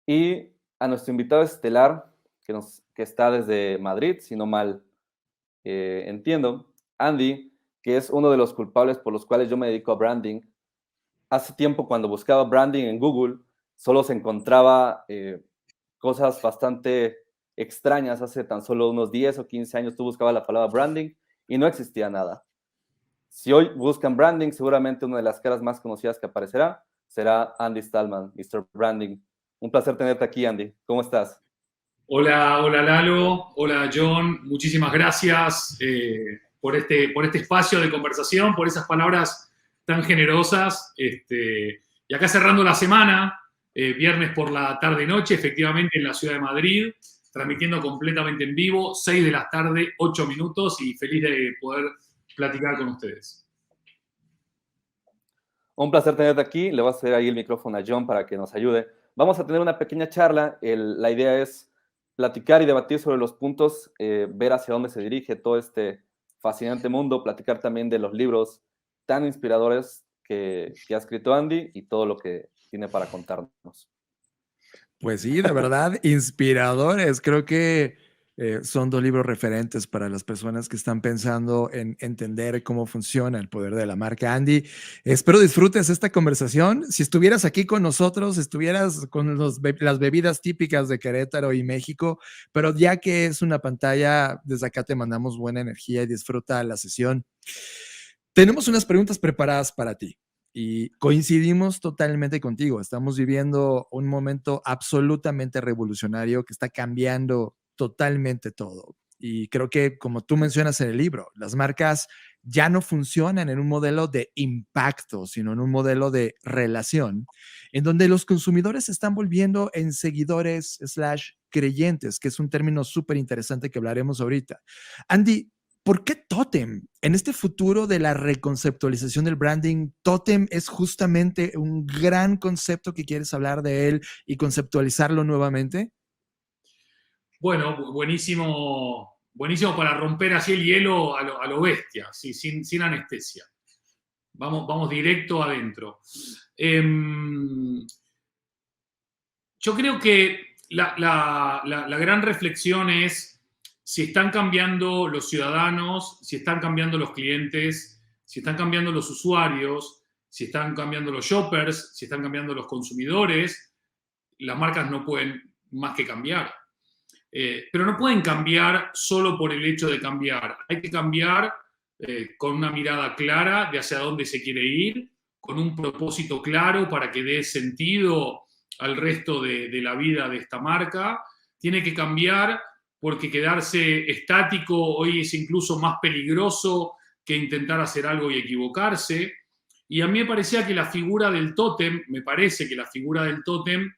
y a nuestro invitado estelar, que está desde Madrid, si no mal entiendo, Andy, que es uno de los culpables por los cuales yo me dedico a branding. Hace tiempo, cuando buscaba branding en Google, solo se encontraba cosas bastante extrañas. Hace tan solo unos 10 o 15 años tú buscabas la palabra branding y no existía nada. Si hoy buscan branding, seguramente una de las caras más conocidas que aparecerá será Andy Stallman, Mr. Branding. Un placer tenerte aquí, Andy. ¿Cómo estás? Hola, hola Lalo, hola John, muchísimas gracias por este espacio de conversación, por esas palabras tan generosas. Y acá cerrando la semana, viernes por la tarde-noche, efectivamente en la ciudad de Madrid, transmitiendo completamente en vivo, 6 de la tarde, 8 minutos, y feliz de poder platicar con ustedes. Un placer tenerte aquí. Le voy a hacer ahí el micrófono a John para que nos ayude. Vamos a tener una pequeña charla. La idea es platicar y debatir sobre los puntos, ver hacia dónde se dirige todo este fascinante mundo, platicar también de los libros tan inspiradores que ha escrito Andy y todo lo que tiene para contarnos. Pues sí, de verdad, inspiradores. Creo que son dos libros referentes para las personas que están pensando en entender cómo funciona el poder de la marca. Andy, espero disfrutes esta conversación. Si estuvieras aquí con nosotros, estuvieras con las bebidas típicas de Querétaro y México, pero ya que es una pantalla, desde acá te mandamos buena energía y disfruta la sesión. Tenemos unas preguntas preparadas para ti. Y coincidimos totalmente contigo. Estamos viviendo un momento absolutamente revolucionario que está cambiando totalmente todo. Y creo que, como tú mencionas en el libro, las marcas ya no funcionan en un modelo de impacto, sino en un modelo de relación, en donde los consumidores se están volviendo en seguidores slash creyentes, que es un término súper interesante que hablaremos ahorita. Andy, ¿por qué Totem? En este futuro de la reconceptualización del branding, Totem es justamente un gran concepto que quieres hablar de él y conceptualizarlo nuevamente. Bueno, buenísimo, buenísimo para romper así el hielo a lo bestia, sí, sin anestesia. Vamos directo adentro. Yo creo que la gran reflexión es si están cambiando los ciudadanos, si están cambiando los clientes, si están cambiando los usuarios, si están cambiando los shoppers, si están cambiando los consumidores, las marcas no pueden más que cambiar. Pero no pueden cambiar solo por el hecho de cambiar. Hay que cambiar con una mirada clara de hacia dónde se quiere ir, con un propósito claro para que dé sentido al resto de la vida de esta marca. Tiene que cambiar porque quedarse estático hoy es incluso más peligroso que intentar hacer algo y equivocarse. Y a mí me parecía que la figura del tótem, me parece que la figura del tótem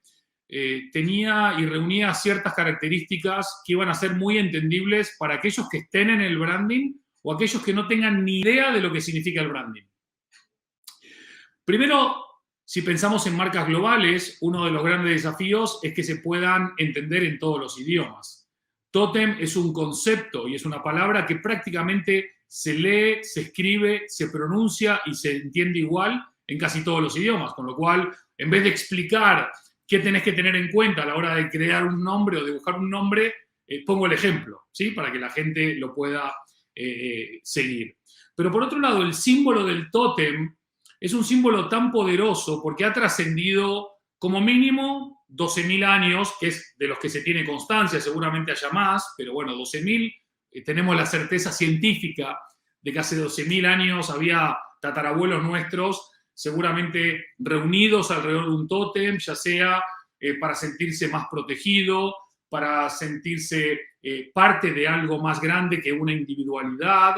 tenía y reunía ciertas características que iban a ser muy entendibles para aquellos que estén en el branding o aquellos que no tengan ni idea de lo que significa el branding. Primero, si pensamos en marcas globales, uno de los grandes desafíos es que se puedan entender en todos los idiomas. Totem es un concepto y es una palabra que prácticamente se lee, se escribe, se pronuncia y se entiende igual en casi todos los idiomas, con lo cual, en vez de explicar qué tenés que tener en cuenta a la hora de crear un nombre o de buscar un nombre, pongo el ejemplo, ¿sí? Para que la gente lo pueda seguir. Pero por otro lado, el símbolo del tótem es un símbolo tan poderoso porque ha trascendido como mínimo 12.000 años, que es de los que se tiene constancia, seguramente haya más, pero bueno, 12.000, tenemos la certeza científica de que hace 12.000 años había tatarabuelos nuestros seguramente reunidos alrededor de un tótem, ya sea para sentirse más protegido, para sentirse parte de algo más grande que una individualidad,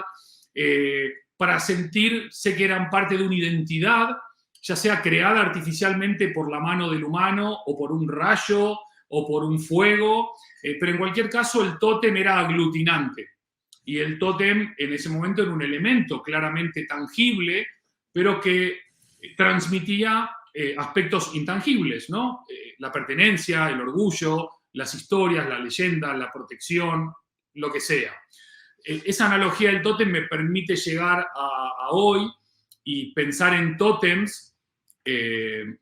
para sentirse que eran parte de una identidad, ya sea creada artificialmente por la mano del humano o por un rayo o por un fuego, pero en cualquier caso el tótem era aglutinante y el tótem en ese momento era un elemento claramente tangible, pero que transmitía aspectos intangibles, ¿no? La pertenencia, el orgullo, las historias, la leyenda, la protección, lo que sea. Esa analogía del tótem me permite llegar a hoy y pensar en tótems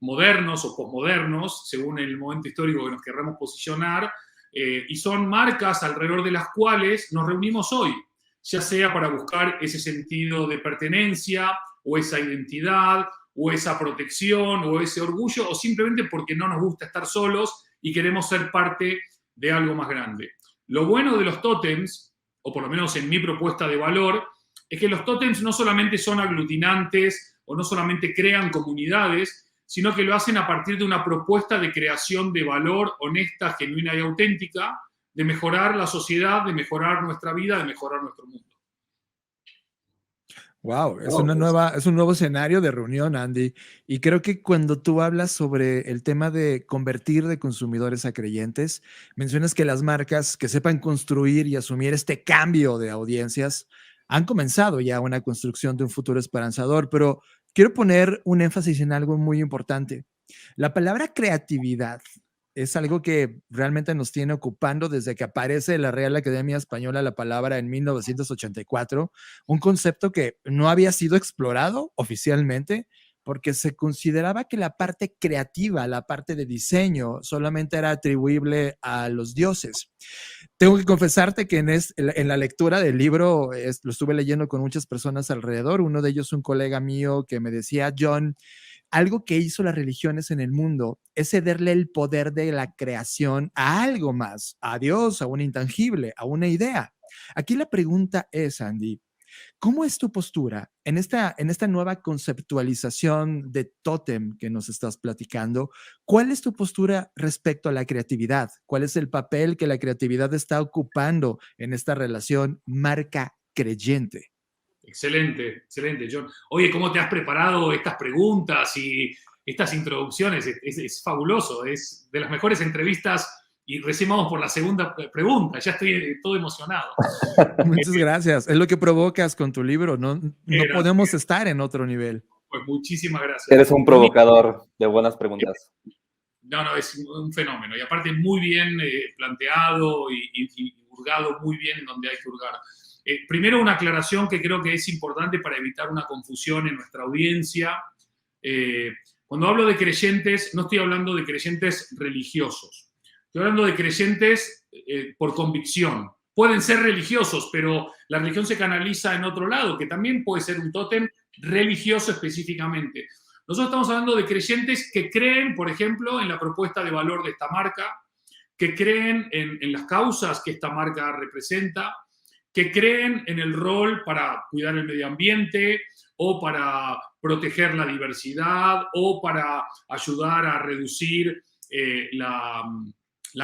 modernos o posmodernos, según el momento histórico que nos querramos posicionar, y son marcas alrededor de las cuales nos reunimos hoy, ya sea para buscar ese sentido de pertenencia o esa identidad o esa protección o ese orgullo, o simplemente porque no nos gusta estar solos y queremos ser parte de algo más grande. Lo bueno de los tótems, o por lo menos en mi propuesta de valor, es que los tótems no solamente son aglutinantes o no solamente crean comunidades, sino que lo hacen a partir de una propuesta de creación de valor honesta, genuina y auténtica, de mejorar la sociedad, de mejorar nuestra vida, de mejorar nuestro mundo. Wow, es un nuevo escenario de reunión, Andy. Y creo que cuando tú hablas sobre el tema de convertir de consumidores a creyentes, mencionas que las marcas que sepan construir y asumir este cambio de audiencias han comenzado ya una construcción de un futuro esperanzador, pero quiero poner un énfasis en algo muy importante. La palabra creatividad es algo que realmente nos tiene ocupando desde que aparece en la Real Academia Española la palabra en 1984, un concepto que no había sido explorado oficialmente porque se consideraba que la parte creativa, la parte de diseño, solamente era atribuible a los dioses. Tengo que confesarte que en la lectura del libro, lo estuve leyendo con muchas personas alrededor, uno de ellos un colega mío que me decía, John, algo que hizo las religiones en el mundo es cederle el poder de la creación a algo más, a Dios, a un intangible, a una idea. Aquí la pregunta es, Andy, ¿cómo es tu postura en esta nueva conceptualización de tótem que nos estás platicando? ¿Cuál es tu postura respecto a la creatividad? ¿Cuál es el papel que la creatividad está ocupando en esta relación marca-creyente? Excelente, excelente, John. Oye, ¿cómo te has preparado estas preguntas y estas introducciones? Es fabuloso, es de las mejores entrevistas y recién vamos por la segunda pregunta, ya estoy todo emocionado. Muchas gracias, es lo que provocas con tu libro, no podemos estar en otro nivel. Pues muchísimas gracias. Eres un provocador de buenas preguntas. No, es un fenómeno y aparte muy bien planteado y hurgado muy bien en donde hay que hurgar. Primero, una aclaración que creo que es importante para evitar una confusión en nuestra audiencia. Cuando hablo de creyentes, no estoy hablando de creyentes religiosos. Estoy hablando de creyentes por convicción. Pueden ser religiosos, pero la religión se canaliza en otro lado, que también puede ser un tótem religioso específicamente. Nosotros estamos hablando de creyentes que creen, por ejemplo, en la propuesta de valor de esta marca, que creen en las causas que esta marca representa, que creen en el rol para cuidar el medio ambiente o para proteger la diversidad o para ayudar a reducir la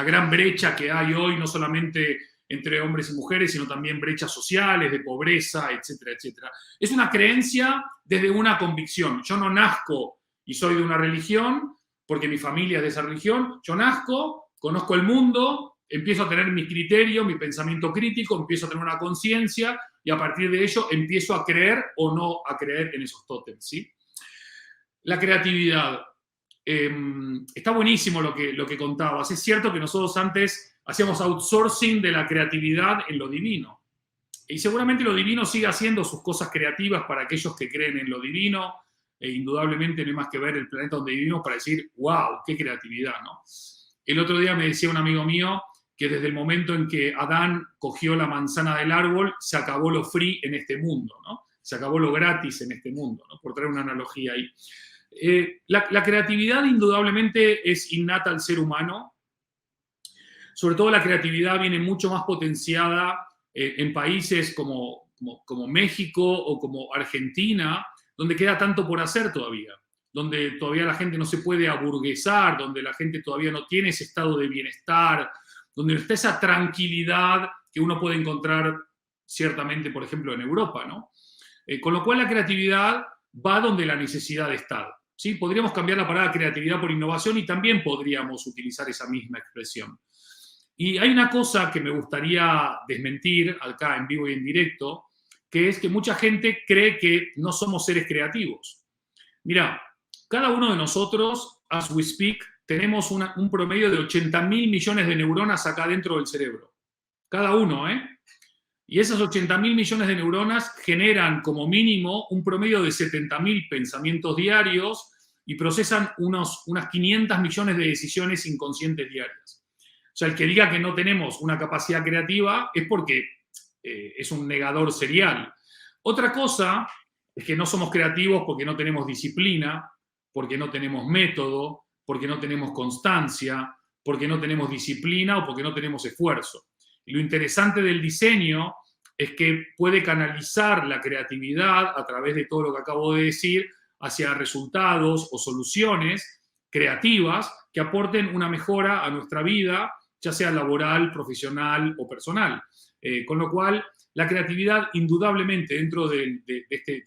gran brecha que hay hoy, no solamente entre hombres y mujeres, sino también brechas sociales, de pobreza, etcétera, etcétera. Es una creencia desde una convicción. Yo no nazco y soy de una religión porque mi familia es de esa religión. Yo nazco, conozco el mundo, empiezo a tener mi criterio, mi pensamiento crítico, empiezo a tener una conciencia y a partir de ello empiezo a creer o no a creer en esos tótems, ¿sí? La creatividad. Está buenísimo lo que contabas. Es cierto que nosotros antes hacíamos outsourcing de la creatividad en lo divino. Y seguramente lo divino sigue haciendo sus cosas creativas para aquellos que creen en lo divino. Indudablemente no hay más que ver el planeta donde vivimos para decir, wow, qué creatividad, ¿no? El otro día me decía un amigo mío que desde el momento en que Adán cogió la manzana del árbol, se acabó lo free en este mundo, ¿no? Se acabó lo gratis en este mundo, ¿no? Por traer una analogía ahí. La creatividad indudablemente es innata al ser humano. Sobre todo la creatividad viene mucho más potenciada en países como México o como Argentina, donde queda tanto por hacer todavía, donde todavía la gente no se puede aburguesar, donde la gente todavía no tiene ese estado de bienestar, donde no está esa tranquilidad que uno puede encontrar ciertamente, por ejemplo, en Europa, ¿no? Con lo cual la creatividad va donde la necesidad está, ¿sí? Podríamos cambiar la palabra creatividad por innovación y también podríamos utilizar esa misma expresión. Y hay una cosa que me gustaría desmentir acá en vivo y en directo, que es que mucha gente cree que no somos seres creativos. Mira, cada uno de nosotros, as we speak, tenemos un promedio de 80.000 millones de neuronas acá dentro del cerebro. Cada uno, ¿eh? Y esas 80.000 millones de neuronas generan como mínimo un promedio de 70.000 pensamientos diarios y procesan unas 500 millones de decisiones inconscientes diarias. O sea, el que diga que no tenemos una capacidad creativa es porque es un negador serial. Otra cosa es que no somos creativos porque no tenemos disciplina, porque no tenemos método, porque no tenemos constancia, porque no tenemos disciplina o porque no tenemos esfuerzo. Y lo interesante del diseño es que puede canalizar la creatividad a través de todo lo que acabo de decir hacia resultados o soluciones creativas que aporten una mejora a nuestra vida, ya sea laboral, profesional o personal. Con lo cual, la creatividad, indudablemente, dentro de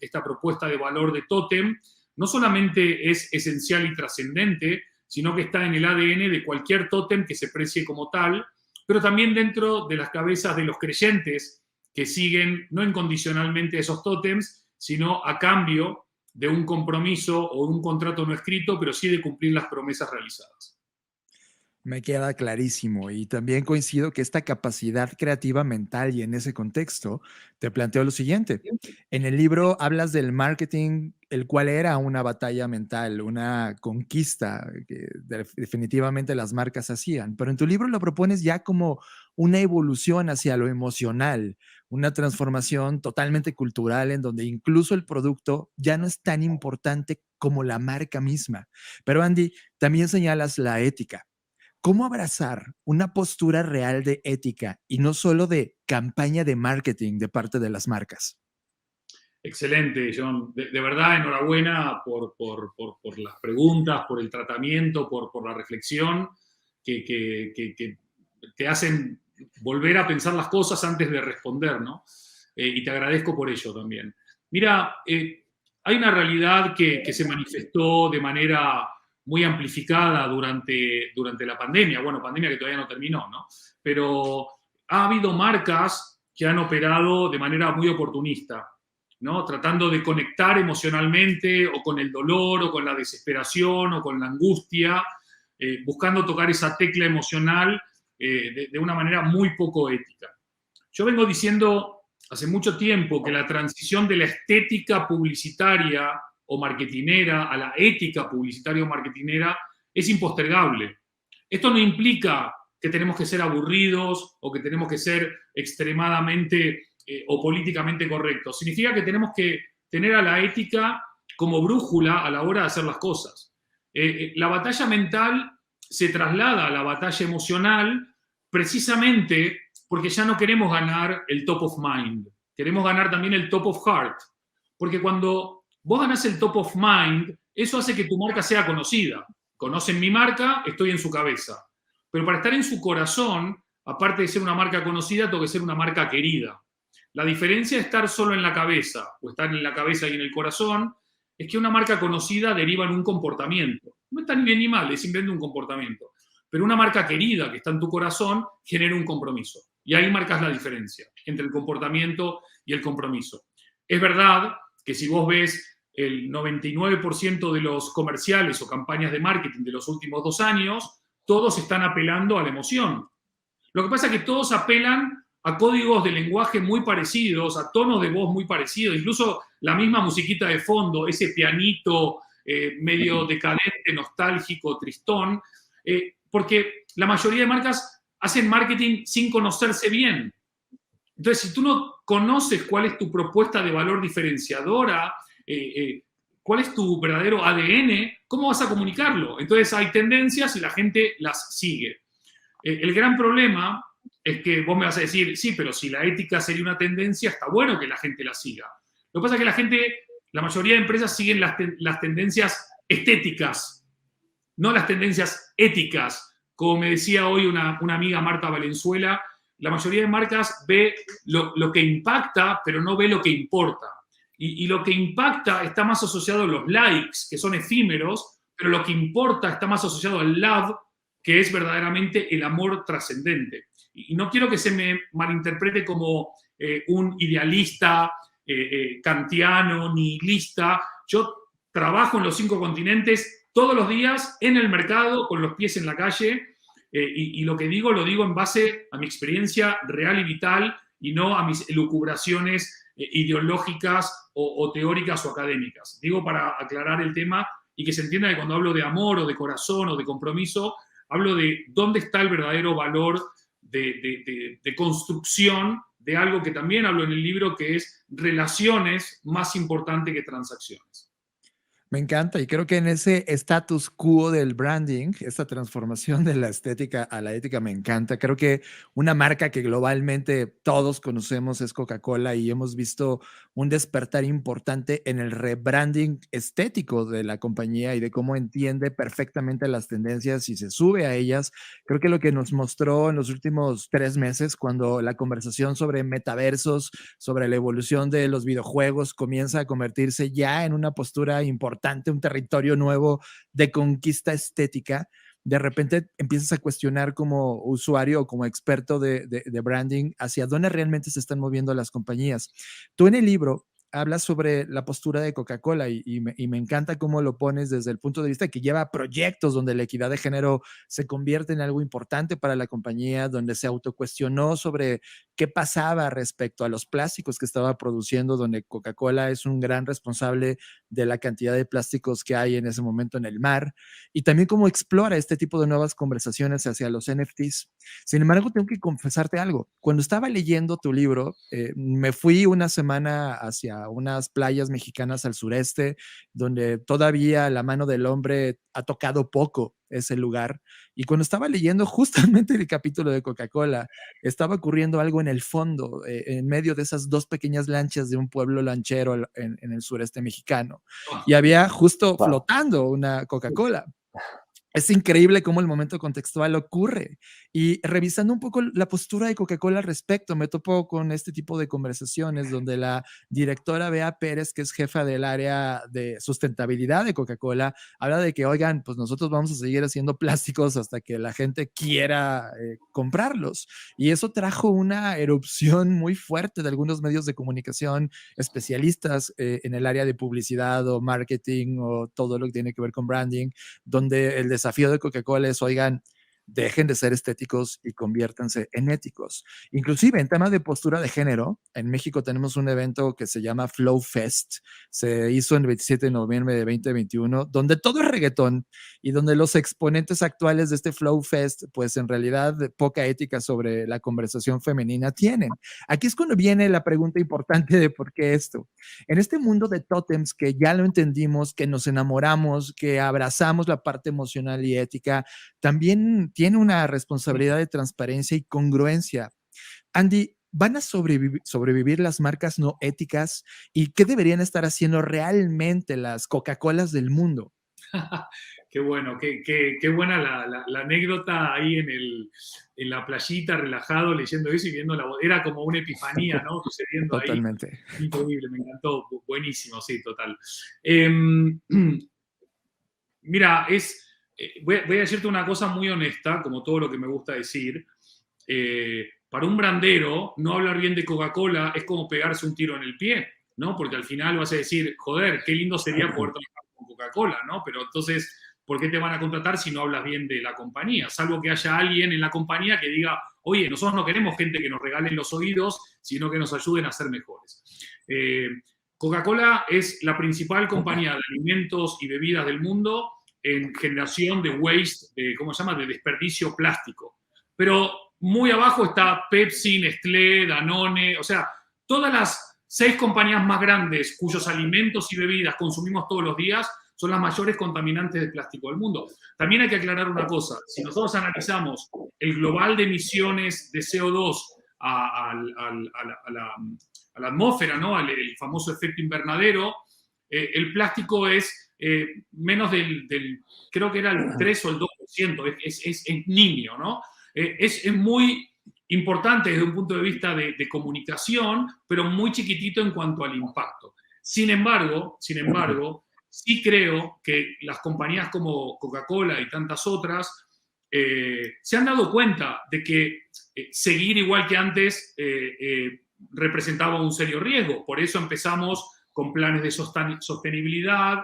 esta propuesta de valor de Totem, no solamente es esencial y trascendente, sino que está en el ADN de cualquier tótem que se precie como tal, pero también dentro de las cabezas de los creyentes que siguen no incondicionalmente esos tótems, sino a cambio de un compromiso o un contrato no escrito, pero sí de cumplir las promesas realizadas. Me queda clarísimo y también coincido que esta capacidad creativa mental y en ese contexto te planteo lo siguiente. En el libro hablas del marketing, el cual era una batalla mental, una conquista que definitivamente las marcas hacían, pero en tu libro lo propones ya como una evolución hacia lo emocional, una transformación totalmente cultural en donde incluso el producto ya no es tan importante como la marca misma. Pero Andy, también señalas la ética. ¿Cómo abrazar una postura real de ética y no solo de campaña de marketing de parte de las marcas? Excelente, John. De verdad, enhorabuena por las preguntas, por el tratamiento, por la reflexión que te hacen volver a pensar las cosas antes de responder, ¿no? Y te agradezco por ello también. Mira, hay una realidad que se manifestó de manera muy amplificada durante la pandemia. Bueno, pandemia que todavía no terminó, ¿no? Pero ha habido marcas que han operado de manera muy oportunista, ¿no? Tratando de conectar emocionalmente o con el dolor o con la desesperación o con la angustia, buscando tocar esa tecla emocional de una manera muy poco ética. Yo vengo diciendo hace mucho tiempo que la transición de la estética publicitaria o marketinera a la ética publicitaria o marketinera es impostergable. Esto no implica que tenemos que ser aburridos o que tenemos que ser extremadamente o políticamente correctos. Significa que tenemos que tener a la ética como brújula a la hora de hacer las cosas. La batalla mental se traslada a la batalla emocional precisamente porque ya no queremos ganar el top of mind, queremos ganar también el top of heart. Porque cuando vos ganás el top of mind, eso hace que tu marca sea conocida. Conocen mi marca, estoy en su cabeza. Pero para estar en su corazón, aparte de ser una marca conocida, tengo que ser una marca querida. La diferencia de estar solo en la cabeza o estar en la cabeza y en el corazón es que una marca conocida deriva en un comportamiento. No está ni bien ni mal, es simplemente un comportamiento. Pero una marca querida que está en tu corazón genera un compromiso. Y ahí marcas la diferencia entre el comportamiento y el compromiso. Es verdad que si vos ves el 99% de los comerciales o campañas de marketing de los últimos 2 años, todos están apelando a la emoción. Lo que pasa es que todos apelan a códigos de lenguaje muy parecidos, a tonos de voz muy parecidos, incluso la misma musiquita de fondo, ese pianito medio decadente, nostálgico, tristón, porque la mayoría de marcas hacen marketing sin conocerse bien. Entonces, si tú no conoces cuál es tu propuesta de valor diferenciadora, cuál es tu verdadero ADN, ¿cómo vas a comunicarlo? Entonces hay tendencias y la gente las sigue. El gran problema es que vos me vas a decir, sí, pero si la ética sería una tendencia, está bueno que la gente la siga. Lo que pasa es que la mayoría de empresas siguen las tendencias estéticas, no las tendencias éticas. Como me decía hoy una amiga, Marta Valenzuela, la mayoría de marcas ve lo que impacta, pero no ve lo que importa. Y lo que impacta está más asociado a los likes, que son efímeros, pero lo que importa está más asociado al love, que es verdaderamente el amor trascendente. Y no quiero que se me malinterprete como un idealista kantiano, nihilista. Yo trabajo en los 5 continentes todos los días en el mercado, con los pies en la calle, y lo que digo, lo digo en base a mi experiencia real y vital y no a mis elucubraciones ideológicas o teóricas o académicas. Digo para aclarar el tema y que se entienda que cuando hablo de amor o de corazón o de compromiso, hablo de dónde está el verdadero valor de construcción de algo que también hablo en el libro, que es relaciones más importante que transacciones. Me encanta y creo que en ese status quo del branding, esta transformación de la estética a la ética me encanta. Creo que una marca que globalmente todos conocemos es Coca-Cola y hemos visto un despertar importante en el rebranding estético de la compañía y de cómo entiende perfectamente las tendencias y se sube a ellas. Creo que lo que nos mostró en los últimos 3 meses, cuando la conversación sobre metaversos, sobre la evolución de los videojuegos comienza a convertirse ya en una postura importante, un territorio nuevo de conquista estética, de repente empiezas a cuestionar como usuario o como experto de branding hacia dónde realmente se están moviendo las compañías. Tú en el libro hablas sobre la postura de Coca-Cola y me encanta cómo lo pones desde el punto de vista que lleva proyectos donde la equidad de género se convierte en algo importante para la compañía, donde se autocuestionó sobre qué pasaba respecto a los plásticos que estaba produciendo, donde Coca-Cola es un gran responsable de la cantidad de plásticos que hay en ese momento en el mar, y también cómo explora este tipo de nuevas conversaciones hacia los NFTs. Sin embargo, tengo que confesarte algo. Cuando estaba leyendo tu libro, me fui una semana hacia unas playas mexicanas al sureste, donde todavía la mano del hombre ha tocado poco ese lugar. Y cuando estaba leyendo justamente el capítulo de Coca-Cola, estaba ocurriendo algo en el fondo, en medio de esas dos pequeñas lanchas de un pueblo lanchero en el sureste mexicano. Y había justo flotando una Coca-Cola. Es increíble cómo el momento contextual ocurre. Y revisando un poco la postura de Coca-Cola al respecto, me topo con este tipo de conversaciones donde la directora Bea Pérez, que es jefa del área de sustentabilidad de Coca-Cola, habla de que, oigan, pues nosotros vamos a seguir haciendo plásticos hasta que la gente quiera comprarlos. Y eso trajo una erupción muy fuerte de algunos medios de comunicación especialistas en el área de publicidad o marketing o todo lo que tiene que ver con branding, donde el desafío de Coca-Cola es, oigan, dejen de ser estéticos y conviértanse en éticos. Inclusive en temas de postura de género, en México tenemos un evento que se llama Flow Fest, se hizo el 27 de noviembre de 2021, donde todo es reggaetón y donde los exponentes actuales de este Flow Fest, pues en realidad poca ética sobre la conversación femenina tienen. Aquí es cuando viene la pregunta importante de por qué esto. En este mundo de tótems que ya lo entendimos, que nos enamoramos, que abrazamos la parte emocional y ética, también tiene una responsabilidad de transparencia y congruencia. Andy, ¿van a sobrevivir las marcas no éticas? ¿Y qué deberían estar haciendo realmente las Coca-Colas del mundo? Qué bueno, qué buena la anécdota ahí en la playita, relajado, leyendo eso y viendo era como una epifanía, ¿no? Sucediendo ahí. Totalmente. Increíble, me encantó, buenísimo, sí, total. Mira, voy a decirte una cosa muy honesta, como todo lo que me gusta decir. Para un brandero, no hablar bien de Coca-Cola es como pegarse un tiro en el pie, ¿no? Porque al final vas a decir, joder, qué lindo sería poder trabajar con Coca-Cola, ¿no? Pero entonces, ¿por qué te van a contratar si no hablas bien de la compañía? Salvo que haya alguien en la compañía que diga, oye, nosotros no queremos gente que nos regalen los oídos, sino que nos ayuden a ser mejores. Coca-Cola es la principal compañía de alimentos y bebidas del mundo en generación de waste, ¿cómo se llama?, de desperdicio plástico. Pero muy abajo está Pepsi, Nestlé, Danone, o sea, todas las 6 compañías más grandes cuyos alimentos y bebidas consumimos todos los días son las mayores contaminantes de plástico del mundo. También hay que aclarar una cosa, si nosotros analizamos el global de emisiones de CO2 a la atmósfera, ¿no?, el famoso efecto invernadero, el plástico es menos creo que era el 3 o el 2%, es niño, ¿no? Es muy importante desde un punto de vista de comunicación, pero muy chiquitito en cuanto al impacto. Sin embargo, sí creo que las compañías como Coca-Cola y tantas otras se han dado cuenta de que seguir igual que antes representaba un serio riesgo. Por eso empezamos con planes de sostenibilidad,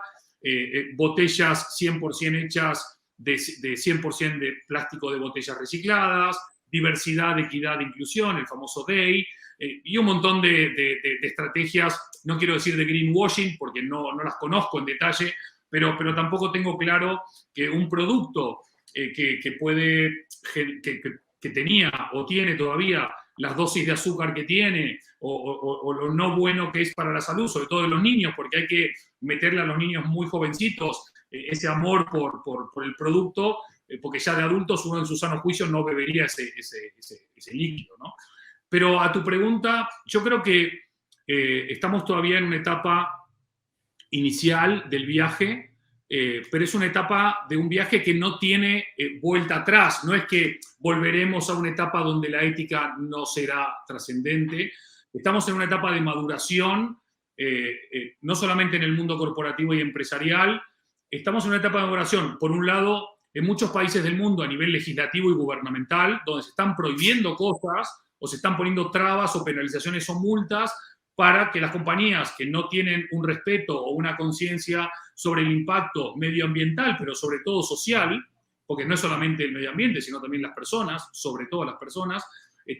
botellas 100% hechas de 100% de plástico de botellas recicladas, diversidad, equidad, inclusión, el famoso DEI, y un montón de estrategias, no quiero decir de greenwashing, porque no las conozco en detalle, pero tampoco tengo claro que un producto que tenía o tiene todavía las dosis de azúcar que tiene o lo no bueno que es para la salud, sobre todo de los niños, porque hay que meterle a los niños muy jovencitos ese amor por el producto, porque ya de adultos uno en su sano juicio no bebería ese líquido, ¿no? Pero a tu pregunta, yo creo que estamos todavía en una etapa inicial del viaje, pero es una etapa de un viaje que no tiene vuelta atrás. No es que volveremos a una etapa donde la ética no será trascendente. Estamos en una etapa de maduración, no solamente en el mundo corporativo y empresarial. Estamos en una etapa de maduración, por un lado, en muchos países del mundo a nivel legislativo y gubernamental, donde se están prohibiendo cosas o se están poniendo trabas o penalizaciones o multas para que las compañías que no tienen un respeto o una conciencia sobre el impacto medioambiental, pero sobre todo social, porque no es solamente el medio ambiente, sino también las personas, sobre todo las personas,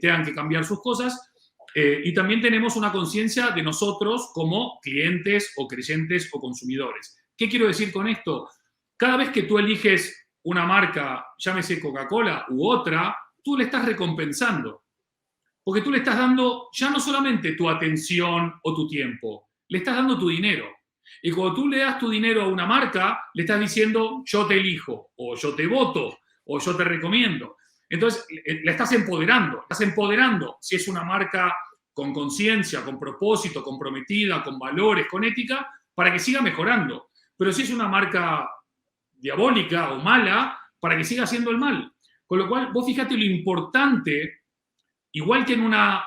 tengan que cambiar sus cosas. Y también tenemos una conciencia de nosotros como clientes o creyentes o consumidores. ¿Qué quiero decir con esto? Cada vez que tú eliges una marca, llámese Coca-Cola u otra, tú le estás recompensando. Porque tú le estás dando ya no solamente tu atención o tu tiempo, le estás dando tu dinero. Y cuando tú le das tu dinero a una marca, le estás diciendo yo te elijo, o yo te voto, o yo te recomiendo. Entonces, la estás empoderando. Estás empoderando si es una marca con conciencia, con propósito, comprometida, con valores, con ética, para que siga mejorando. Pero si es una marca diabólica o mala, para que siga haciendo el mal. Con lo cual, vos fíjate lo importante. Igual que en una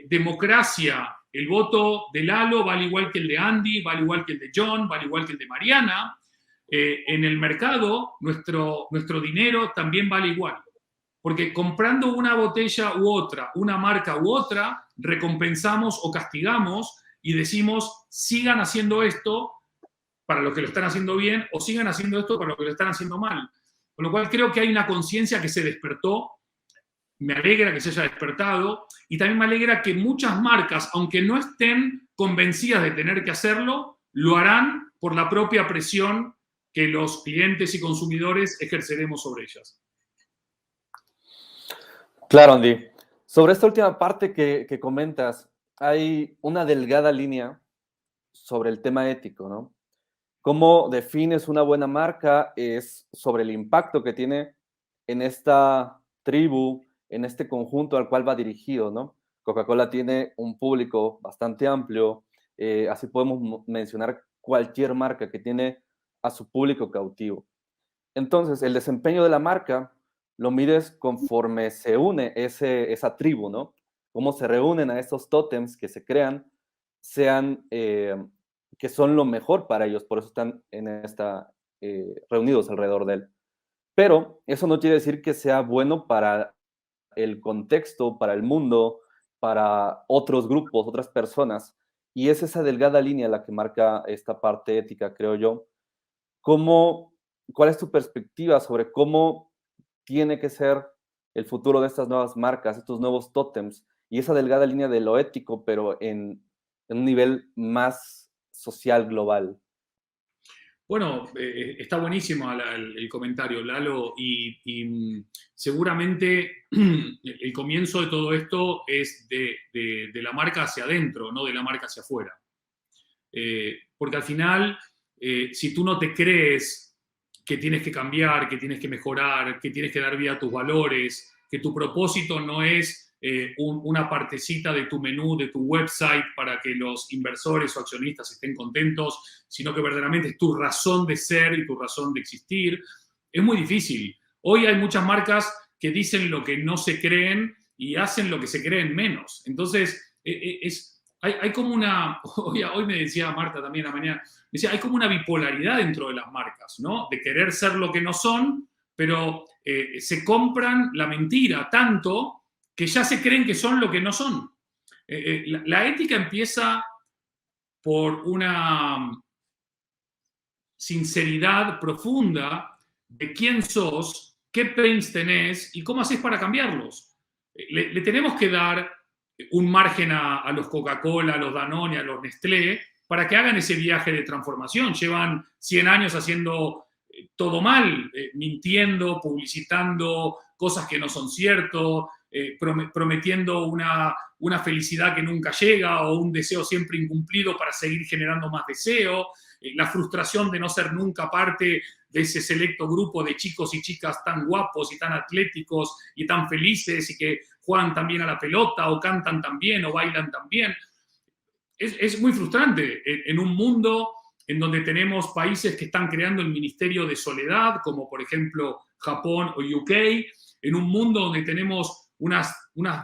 democracia, el voto de Lalo vale igual que el de Andy, vale igual que el de John, vale igual que el de Mariana. En el mercado, nuestro dinero también vale igual. Porque comprando una botella u otra, una marca u otra, recompensamos o castigamos y decimos, sigan haciendo esto para los que lo están haciendo bien o sigan haciendo esto para los que lo están haciendo mal. Con lo cual creo que hay una conciencia que se despertó. Me alegra que se haya despertado y también me alegra que muchas marcas, aunque no estén convencidas de tener que hacerlo, lo harán por la propia presión que los clientes y consumidores ejerceremos sobre ellas. Claro, Andy. Sobre esta última parte que comentas, hay una delgada línea sobre el tema ético, ¿no? ¿Cómo defines una buena marca? Es sobre el impacto que tiene en esta tribu, en este conjunto al cual va dirigido, ¿no? Coca-Cola tiene un público bastante amplio, así podemos mencionar cualquier marca que tiene a su público cautivo. Entonces, el desempeño de la marca lo mides conforme se une esa tribu, ¿no? Cómo se reúnen a esos tótems que se crean, que son lo mejor para ellos, por eso están reunidos alrededor de él. Pero eso no quiere decir que sea bueno para el contexto, para el mundo, para otros grupos, otras personas. Y es esa delgada línea la que marca esta parte ética, creo yo. ¿Cuál es tu perspectiva sobre cómo tiene que ser el futuro de estas nuevas marcas, estos nuevos tótems, y esa delgada línea de lo ético, pero en un nivel más social, global? Bueno, está buenísimo el comentario, Lalo, y seguramente el comienzo de todo esto es de la marca hacia adentro, no de la marca hacia afuera. Porque al final, si tú no te crees que tienes que cambiar, que tienes que mejorar, que tienes que dar vida a tus valores, que tu propósito no es una partecita de tu menú, de tu website para que los inversores o accionistas estén contentos, sino que verdaderamente es tu razón de ser y tu razón de existir, es muy difícil. Hoy hay muchas marcas que dicen lo que no se creen y hacen lo que se creen menos. Entonces, hay como una... Hoy me decía Marta también a la mañana, me decía, hay como una bipolaridad dentro de las marcas, ¿no? De querer ser lo que no son, pero se compran la mentira tanto que ya se creen que son lo que no son. La ética empieza por una sinceridad profunda de quién sos, qué pains tenés y cómo haces para cambiarlos. Le tenemos que dar un margen a los Coca-Cola, a los Danone, a los Nestlé, para que hagan ese viaje de transformación. Llevan 100 años haciendo todo mal, mintiendo, publicitando cosas que no son ciertas, prometiendo una felicidad que nunca llega o un deseo siempre incumplido para seguir generando más deseo, la frustración de no ser nunca parte de ese selecto grupo de chicos y chicas tan guapos y tan atléticos y tan felices y que juegan tan bien a la pelota o cantan tan bien o bailan tan bien. Es muy frustrante en un mundo en donde tenemos países que están creando el Ministerio de Soledad, como por ejemplo Japón o UK, en un mundo donde tenemos unas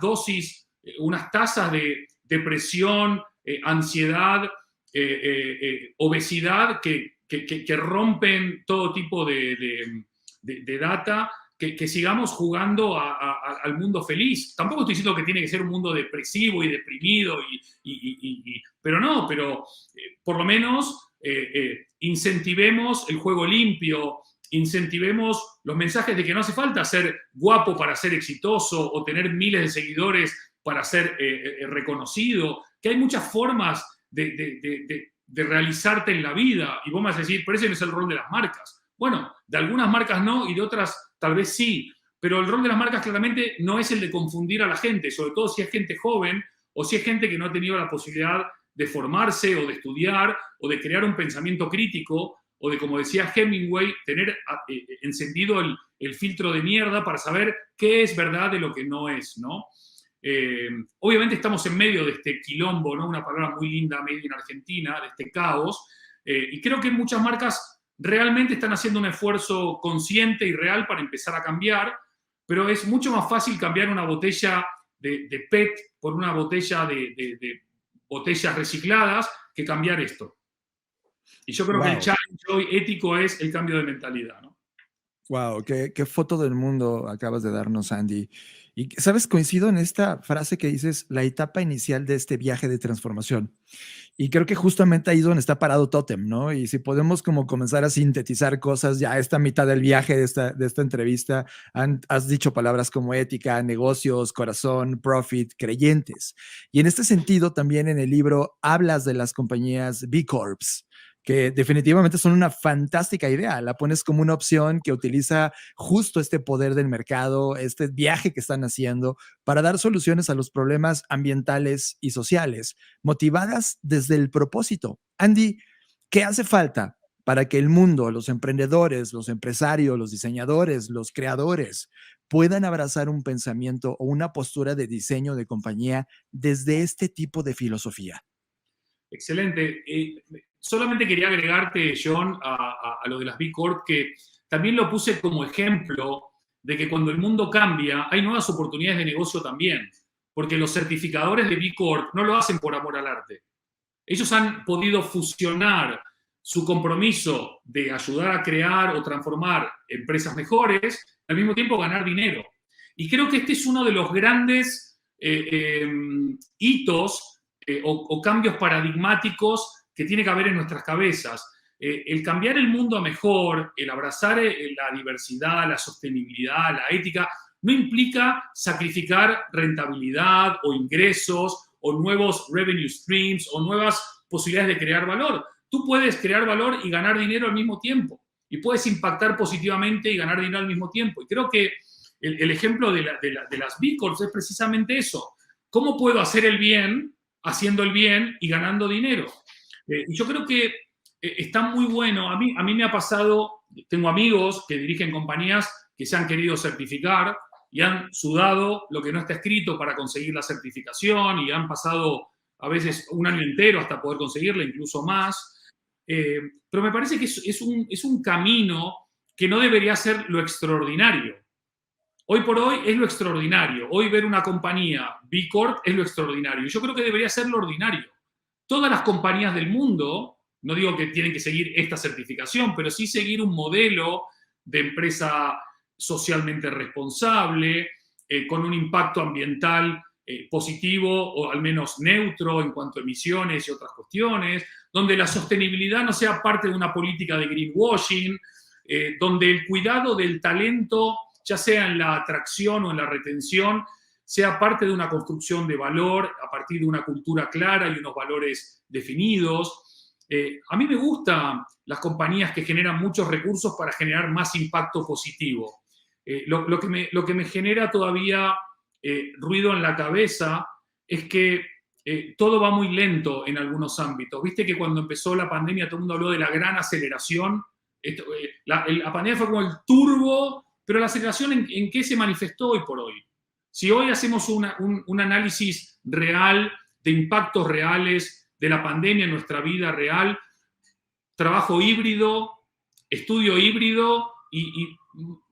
dosis, unas tasas de depresión, ansiedad, obesidad que rompen todo tipo de data, que sigamos jugando al mundo feliz. Tampoco estoy diciendo que tiene que ser un mundo depresivo y deprimido, pero por lo menos incentivemos el juego limpio, incentivemos los mensajes de que no hace falta ser guapo para ser exitoso o tener miles de seguidores para ser reconocido, que hay muchas formas de realizarte en la vida. Y vos me vas a decir, pero ese no es el rol de las marcas. Bueno, de algunas marcas no y de otras tal vez sí, pero el rol de las marcas claramente no es el de confundir a la gente, sobre todo si es gente joven o si es gente que no ha tenido la posibilidad de formarse o de estudiar o de crear un pensamiento crítico o de, como decía Hemingway, tener encendido el filtro de mierda para saber qué es verdad de lo que no es, ¿no? Obviamente estamos en medio de este quilombo, ¿no? Una palabra muy linda, made in Argentina, de este caos, y creo que muchas marcas realmente están haciendo un esfuerzo consciente y real para empezar a cambiar, pero es mucho más fácil cambiar una botella de PET por una botella de botellas recicladas que cambiar esto. Y yo creo que el challenge hoy ético es el cambio de mentalidad, ¿no? Wow, qué foto del mundo acabas de darnos, Andy. Y, ¿sabes? Coincido en esta frase que dices, la etapa inicial de este viaje de transformación. Y creo que justamente ahí es donde está parado Totem, ¿no? Y si podemos como comenzar a sintetizar cosas ya a esta mitad del viaje de esta entrevista, has dicho palabras como ética, negocios, corazón, profit, creyentes. Y en este sentido, también en el libro hablas de las compañías B Corps, que definitivamente son una fantástica idea. La pones como una opción que utiliza justo este poder del mercado, este viaje que están haciendo para dar soluciones a los problemas ambientales y sociales, motivadas desde el propósito. Andy, ¿qué hace falta para que el mundo, los emprendedores, los empresarios, los diseñadores, los creadores puedan abrazar un pensamiento o una postura de diseño de compañía desde este tipo de filosofía? Excelente. Solamente quería agregarte, John, a lo de las B Corp, que también lo puse como ejemplo de que cuando el mundo cambia, hay nuevas oportunidades de negocio también, porque los certificadores de B Corp no lo hacen por amor al arte. Ellos han podido fusionar su compromiso de ayudar a crear o transformar empresas mejores, al mismo tiempo ganar dinero. Y creo que este es uno de los grandes hitos o cambios paradigmáticos que tiene que haber en nuestras cabezas. El cambiar el mundo a mejor, el abrazar la diversidad, la sostenibilidad, la ética, no implica sacrificar rentabilidad o ingresos o nuevos revenue streams o nuevas posibilidades de crear valor. Tú puedes crear valor y ganar dinero al mismo tiempo y puedes impactar positivamente y ganar dinero al mismo tiempo. Y creo que el ejemplo de las B Corps es precisamente eso. ¿Cómo puedo hacer el bien haciendo el bien y ganando dinero? Y yo creo que está muy bueno. A mí me ha pasado, tengo amigos que dirigen compañías que se han querido certificar y han sudado lo que no está escrito para conseguir la certificación y han pasado a veces un año entero hasta poder conseguirla, incluso más. Pero me parece que es un camino que no debería ser lo extraordinario. Hoy por hoy es lo extraordinario. Hoy ver una compañía B Corp es lo extraordinario. Yo creo que debería ser lo ordinario. Todas las compañías del mundo, no digo que tienen que seguir esta certificación, pero sí seguir un modelo de empresa socialmente responsable, con un impacto ambiental positivo o al menos neutro en cuanto a emisiones y otras cuestiones, donde la sostenibilidad no sea parte de una política de greenwashing, donde el cuidado del talento, ya sea en la atracción o en la retención, sea parte de una construcción de valor a partir de una cultura clara y unos valores definidos. A mí me gustan las compañías que generan muchos recursos para generar más impacto positivo. Lo que me genera todavía ruido en la cabeza es que todo va muy lento en algunos ámbitos. Viste que cuando empezó la pandemia todo el mundo habló de la gran aceleración. La pandemia fue como el turbo, pero la aceleración ¿en qué se manifestó hoy por hoy? Si hoy hacemos un análisis real de impactos reales de la pandemia en nuestra vida real, trabajo híbrido, estudio híbrido y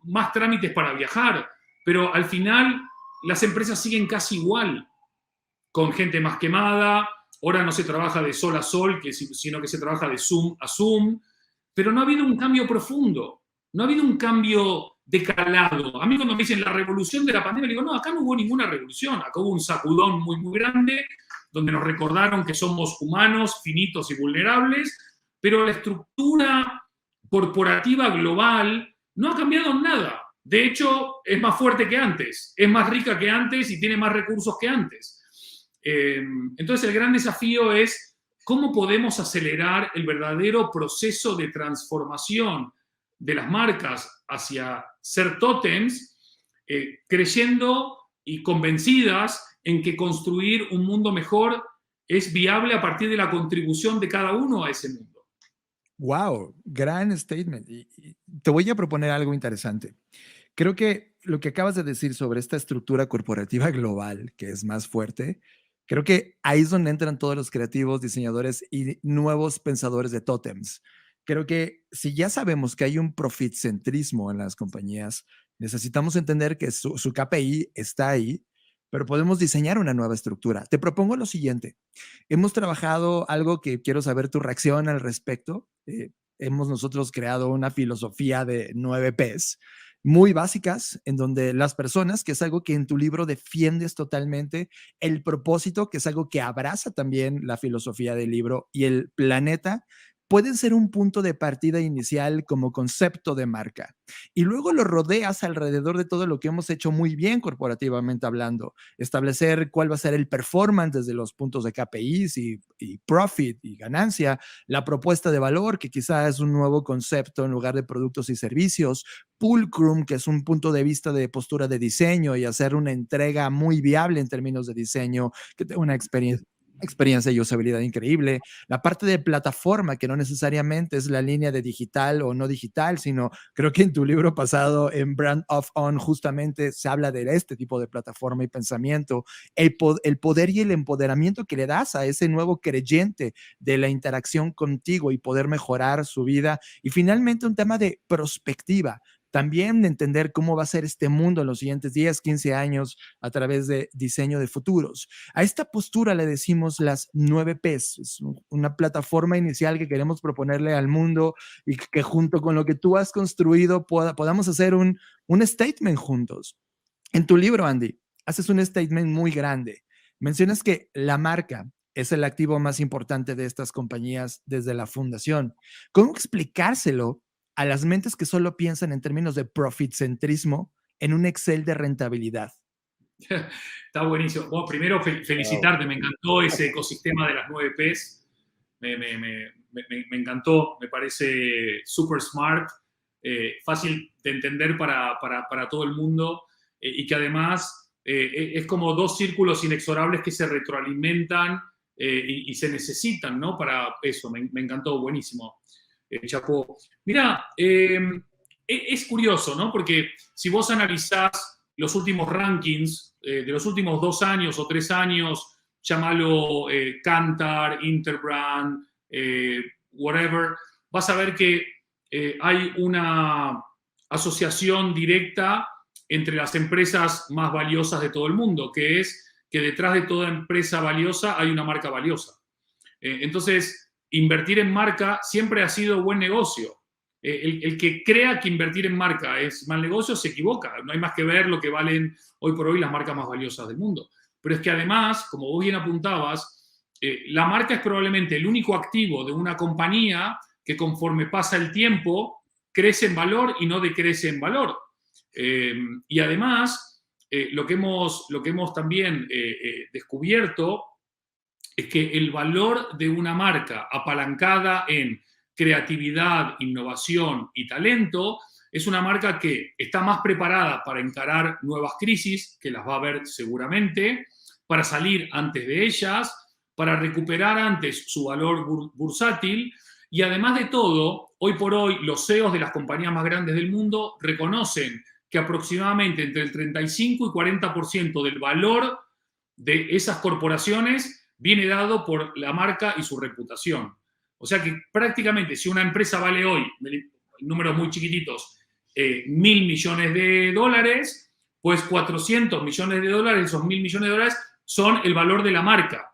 más trámites para viajar, pero al final las empresas siguen casi igual, con gente más quemada, ahora no se trabaja de sol a sol, sino que se trabaja de Zoom a Zoom, pero no ha habido un cambio profundo, no ha habido un cambio de calado. A mí cuando me dicen la revolución de la pandemia, digo, no, acá no hubo ninguna revolución, acá hubo un sacudón muy, muy grande, donde nos recordaron que somos humanos, finitos y vulnerables, pero la estructura corporativa global no ha cambiado en nada. De hecho, es más fuerte que antes, es más rica que antes y tiene más recursos que antes. Entonces, el gran desafío es cómo podemos acelerar el verdadero proceso de transformación de las marcas hacia ser tótems, creyendo y convencidas en que construir un mundo mejor es viable a partir de la contribución de cada uno a ese mundo. Wow, gran statement. Y te voy a proponer algo interesante. Creo que lo que acabas de decir sobre esta estructura corporativa global, que es más fuerte, creo que ahí es donde entran todos los creativos, diseñadores y nuevos pensadores de tótems. Creo que si ya sabemos que hay un profitcentrismo en las compañías, necesitamos entender que su KPI está ahí, pero podemos diseñar una nueva estructura. Te propongo lo siguiente. Hemos trabajado algo que quiero saber tu reacción al respecto. Hemos nosotros creado una filosofía de 9 Ps muy básicas, en donde las personas, que es algo que en tu libro defiendes totalmente, el propósito, que es algo que abraza también la filosofía del libro, y el planeta, pueden ser un punto de partida inicial como concepto de marca. Y luego lo rodeas alrededor de todo lo que hemos hecho muy bien corporativamente hablando. Establecer cuál va a ser el performance desde los puntos de KPIs y profit y ganancia, la propuesta de valor, que quizá es un nuevo concepto en lugar de productos y servicios, Fulcrum, que es un punto de vista de postura de diseño y hacer una entrega muy viable en términos de diseño, que tenga una experiencia y usabilidad increíble. La parte de plataforma, que no necesariamente es la línea de digital o no digital, sino creo que en tu libro pasado, en Brand of On, justamente se habla de este tipo de plataforma y pensamiento, el poder y el empoderamiento que le das a ese nuevo creyente de la interacción contigo y poder mejorar su vida. Y finalmente un tema de perspectiva. También entender cómo va a ser este mundo en los siguientes 10, 15 años a través de diseño de futuros. A esta postura le decimos las 9 Ps. Es una plataforma inicial que queremos proponerle al mundo y que junto con lo que tú has construido podamos hacer un statement juntos. En tu libro, Andy, haces un statement muy grande. Mencionas que la marca es el activo más importante de estas compañías desde la fundación. ¿Cómo explicárselo a las mentes que solo piensan en términos de profitcentrismo en un Excel de rentabilidad? Está buenísimo. Bueno, primero felicitarte, me encantó ese ecosistema de las 9 Ps. Me encantó, me parece súper smart, fácil de entender para todo el mundo y que además es como dos círculos inexorables que se retroalimentan y se necesitan, ¿no? Para eso, me encantó, buenísimo. Chapó. Mira, es curioso, ¿no? Porque si vos analizás los últimos rankings de los últimos 2 años o 3 años, llámalo Kantar, Interbrand, whatever, vas a ver que hay una asociación directa entre las empresas más valiosas de todo el mundo, que es que detrás de toda empresa valiosa hay una marca valiosa. Entonces, invertir en marca siempre ha sido buen negocio. El que crea que invertir en marca es mal negocio se equivoca. No hay más que ver lo que valen hoy por hoy las marcas más valiosas del mundo. Pero es que además, como vos bien apuntabas, la marca es probablemente el único activo de una compañía que conforme pasa el tiempo crece en valor y no decrece en valor. Y además, lo que hemos también descubierto es que el valor de una marca apalancada en creatividad, innovación y talento es una marca que está más preparada para encarar nuevas crisis, que las va a ver seguramente, para salir antes de ellas, para recuperar antes su valor bursátil. Y además de todo, hoy por hoy los CEOs de las compañías más grandes del mundo reconocen que aproximadamente entre el 35 y 40% del valor de esas corporaciones viene dado por la marca y su reputación. O sea que prácticamente si una empresa vale hoy, números muy chiquititos, 1.000 millones de dólares, pues 400 millones de dólares, esos 1.000 millones de dólares, son el valor de la marca.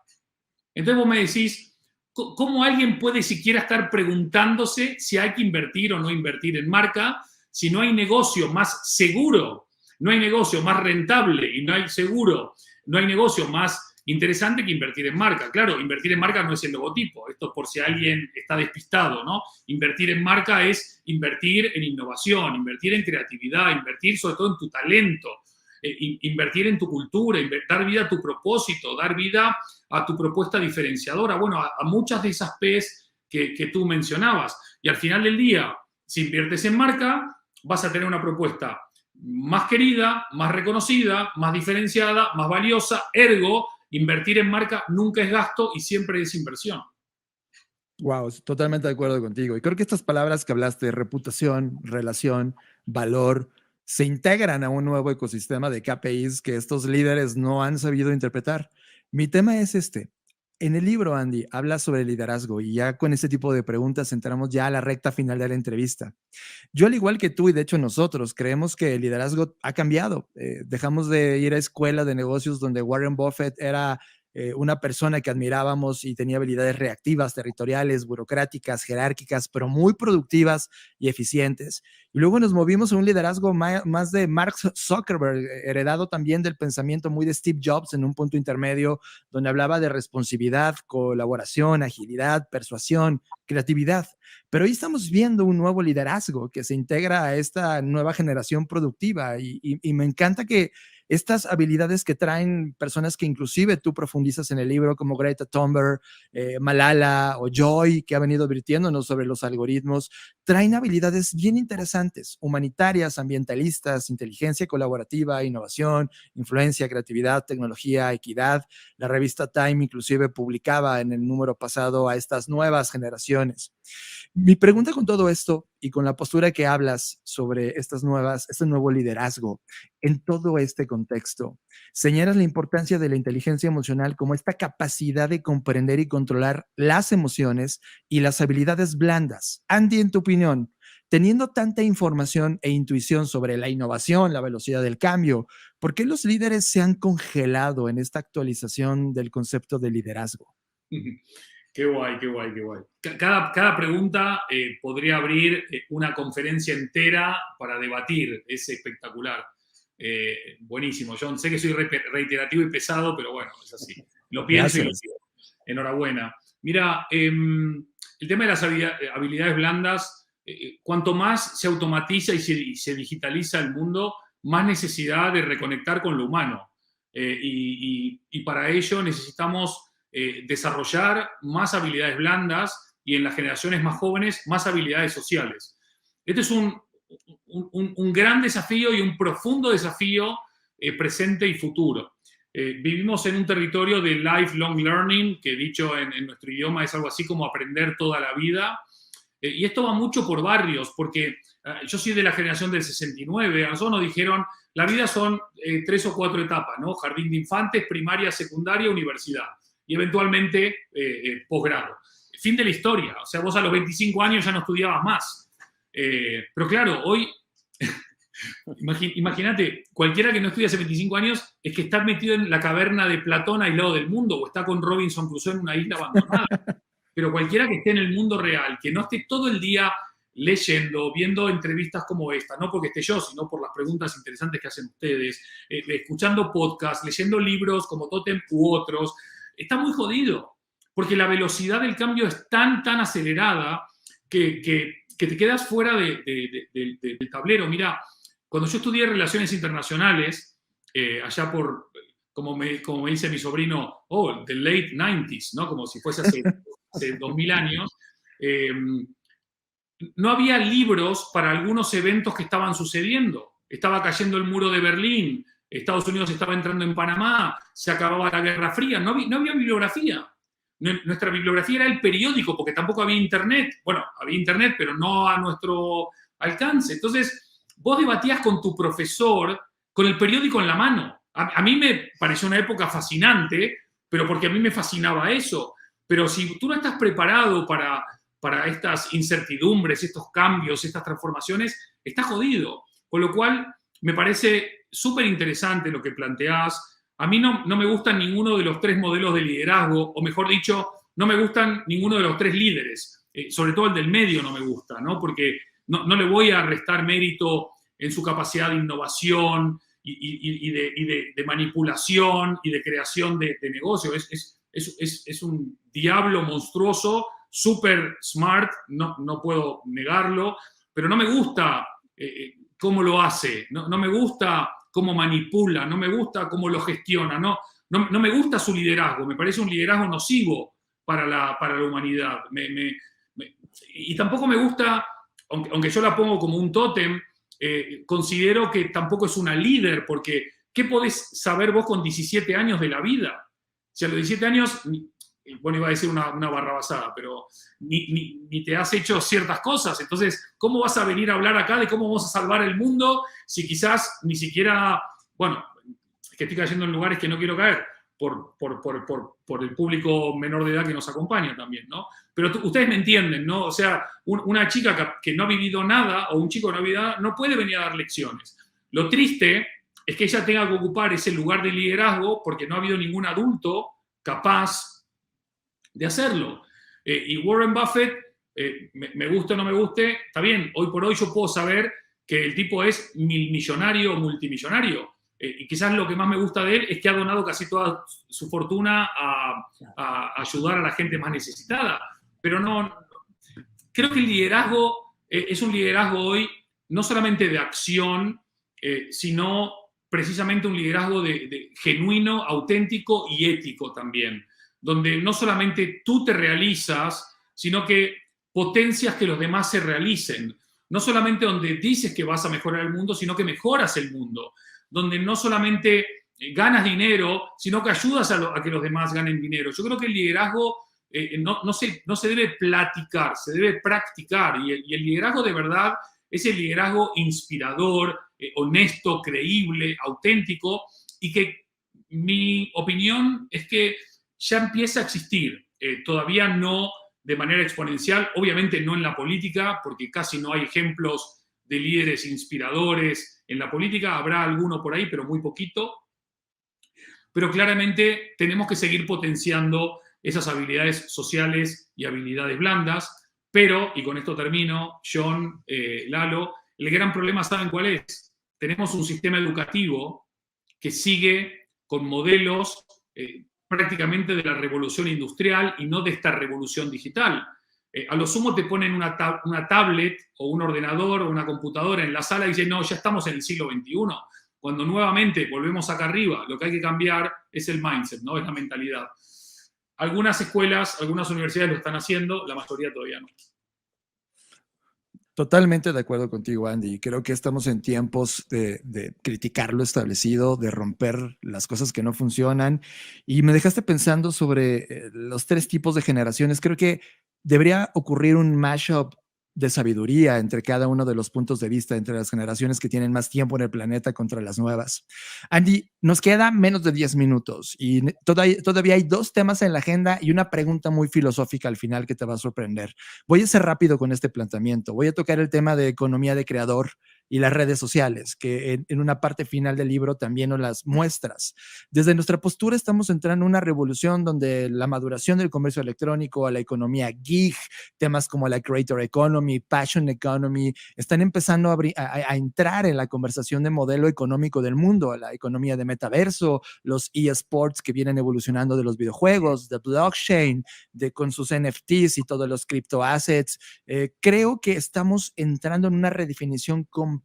Entonces vos me decís, ¿cómo alguien puede siquiera estar preguntándose si hay que invertir o no invertir en marca si no hay negocio más seguro, no hay negocio más rentable y no hay seguro, no hay negocio más interesante que invertir en marca? Claro, invertir en marca no es el logotipo, esto por si alguien está despistado, ¿no? Invertir en marca es invertir en innovación, invertir en creatividad, invertir sobre todo en tu talento, invertir en tu cultura, dar vida a tu propósito, dar vida a tu propuesta diferenciadora, bueno, a muchas de esas P's que tú mencionabas. Y al final del día, si inviertes en marca, vas a tener una propuesta más querida, más reconocida, más diferenciada, más valiosa. Ergo, invertir en marca nunca es gasto y siempre es inversión. Wow, totalmente de acuerdo contigo. Y creo que estas palabras que hablaste, reputación, relación, valor, se integran a un nuevo ecosistema de KPIs que estos líderes no han sabido interpretar. Mi tema es este. En el libro, Andy, habla sobre liderazgo y ya con este tipo de preguntas entramos ya a la recta final de la entrevista. Yo, al igual que tú, y de hecho nosotros, creemos que el liderazgo ha cambiado. Dejamos de ir a escuela de negocios donde Warren Buffett era una persona que admirábamos y tenía habilidades reactivas, territoriales, burocráticas, jerárquicas, pero muy productivas y eficientes. Y luego nos movimos a un liderazgo más de Mark Zuckerberg, heredado también del pensamiento muy de Steve Jobs en un punto intermedio, donde hablaba de responsabilidad, colaboración, agilidad, persuasión, creatividad. Pero hoy estamos viendo un nuevo liderazgo que se integra a esta nueva generación productiva y me encanta que estas habilidades que traen personas que inclusive tú profundizas en el libro, como Greta Thunberg, Malala o Joy, que ha venido advirtiéndonos sobre los algoritmos, traen habilidades bien interesantes, humanitarias, ambientalistas, inteligencia colaborativa, innovación, influencia, creatividad, tecnología, equidad. La revista Time inclusive publicaba en el número pasado a estas nuevas generaciones. Mi pregunta con todo esto y con la postura que hablas sobre este nuevo liderazgo en todo este contexto, señalas la importancia de la inteligencia emocional como esta capacidad de comprender y controlar las emociones y las habilidades blandas. Andy, en tu opinión, teniendo tanta información e intuición sobre la innovación, la velocidad del cambio, ¿por qué los líderes se han congelado en esta actualización del concepto de liderazgo? Qué guay, qué guay, qué guay. Cada pregunta podría abrir una conferencia entera para debatir. Es espectacular. Buenísimo, John. Sé que soy reiterativo y pesado, pero bueno, es así. Lo pienso. Gracias. Y lo digo. Enhorabuena. Mira, el tema de las habilidades blandas, cuanto más se automatiza y se digitaliza el mundo, más necesidad de reconectar con lo humano. Y para ello necesitamos desarrollar más habilidades blandas y en las generaciones más jóvenes más habilidades sociales. Este es un gran desafío y un profundo desafío presente y futuro. Vivimos en un territorio de lifelong learning, que dicho en nuestro idioma es algo así como aprender toda la vida. Y esto va mucho por barrios, porque yo soy de la generación del 69, a nosotros nos dijeron, la vida son 3 o 4 etapas, ¿no? Jardín de infantes, primaria, secundaria, universidad. Y eventualmente posgrado. Fin de la historia. O sea, vos a los 25 años ya no estudiabas más. Pero claro, hoy, imagínate, cualquiera que no estudie hace 25 años es que está metido en la caverna de Platón aislado del mundo o está con Robinson Crusoe en una isla abandonada. Pero cualquiera que esté en el mundo real, que no esté todo el día leyendo, viendo entrevistas como esta, no porque esté yo, sino por las preguntas interesantes que hacen ustedes, escuchando podcasts, leyendo libros como Totem u otros, está muy jodido, porque la velocidad del cambio es tan acelerada que te quedas fuera del tablero. Mira, cuando yo estudié Relaciones Internacionales, allá por como me dice mi sobrino, oh, the late 90s, ¿no? Como si fuese hace 2000 años. No había libros para algunos eventos que estaban sucediendo. Estaba cayendo el muro de Berlín, Estados Unidos estaba entrando en Panamá, se acababa la Guerra Fría, no había bibliografía. Nuestra bibliografía era el periódico, porque tampoco había internet. Bueno, había internet, pero no a nuestro alcance. Entonces, vos debatías con tu profesor con el periódico en la mano. A mí me pareció una época fascinante, pero porque a mí me fascinaba eso. Pero si tú no estás preparado para estas incertidumbres, estos cambios, estas transformaciones, estás jodido. Con lo cual, me parece súper interesante lo que planteás. A mí no me gustan ninguno de los 3 modelos de liderazgo, o mejor dicho, no me gustan ninguno de los 3 líderes. Sobre todo el del medio no me gusta, ¿no? Porque no le voy a restar mérito en su capacidad de innovación y de manipulación y de creación de negocio. Es un diablo monstruoso, súper smart, no puedo negarlo, pero no me gusta cómo lo hace, no me gusta cómo manipula, no me gusta cómo lo gestiona, no me gusta su liderazgo, me parece un liderazgo nocivo para la humanidad. Y tampoco me gusta, aunque yo la pongo como un tótem, considero que tampoco es una líder, porque ¿qué podés saber vos con 17 años de la vida? Si a los 17 años, bueno, iba a decir una barrabasada, pero ni te has hecho ciertas cosas. Entonces, ¿cómo vas a venir a hablar acá de cómo vamos a salvar el mundo si quizás ni siquiera, bueno, es que estoy cayendo en lugares que no quiero caer por el público menor de edad que nos acompaña también, ¿no? Pero ustedes me entienden, ¿no? O sea, una chica que no ha vivido nada o un chico que no ha vivido nada no puede venir a dar lecciones. Lo triste es que ella tenga que ocupar ese lugar de liderazgo porque no ha habido ningún adulto capaz de hacerlo. Y Warren Buffett, me guste o no me guste, está bien, hoy por hoy yo puedo saber que el tipo es millonario o multimillonario. Y quizás lo que más me gusta de él es que ha donado casi toda su fortuna a ayudar a la gente más necesitada. Pero creo que el liderazgo es un liderazgo hoy no solamente de acción, sino precisamente un liderazgo de genuino, auténtico y ético también, donde no solamente tú te realizas, sino que potencias que los demás se realicen. No solamente donde dices que vas a mejorar el mundo, sino que mejoras el mundo. Donde no solamente ganas dinero, sino que ayudas a que los demás ganen dinero. Yo creo que el liderazgo no se debe platicar, se debe practicar. Y el liderazgo de verdad es el liderazgo inspirador, honesto, creíble, auténtico, y que mi opinión es que ya empieza a existir. Todavía no de manera exponencial, obviamente no en la política, porque casi no hay ejemplos de líderes inspiradores en la política, habrá alguno por ahí, pero muy poquito. Pero claramente tenemos que seguir potenciando esas habilidades sociales y habilidades blandas, pero, y con esto termino, John, Lalo, el gran problema, ¿saben cuál es? Tenemos un sistema educativo que sigue con modelos prácticamente de la revolución industrial y no de esta revolución digital. A lo sumo te ponen una tablet o un ordenador o una computadora en la sala y dicen, no, ya estamos en el siglo XXI. Cuando nuevamente volvemos acá arriba, lo que hay que cambiar es el mindset, ¿no? Es la mentalidad. Algunas escuelas, algunas universidades lo están haciendo, la mayoría todavía no. Totalmente de acuerdo contigo, Andy. Creo que estamos en tiempos de criticar lo establecido, de romper las cosas que no funcionan. Y me dejaste pensando sobre los 3 tipos de generaciones. Creo que debería ocurrir un mashup de sabiduría entre cada uno de los puntos de vista, entre las generaciones que tienen más tiempo en el planeta contra las nuevas. Andy, nos queda menos de 10 minutos y todavía hay 2 temas en la agenda y una pregunta muy filosófica al final que te va a sorprender. Voy a ser rápido con este planteamiento. Voy a tocar el tema de economía de creador y las redes sociales, que en una parte final del libro también nos las muestras. Desde nuestra postura estamos entrando en una revolución donde la maduración del comercio electrónico, a la economía gig, temas como la creator economy, passion economy, están empezando a entrar en la conversación de modelo económico del mundo, a la economía de metaverso, los eSports que vienen evolucionando de los videojuegos, de blockchain, con sus NFTs y todos los criptoassets. Creo que estamos entrando en una redefinición completa,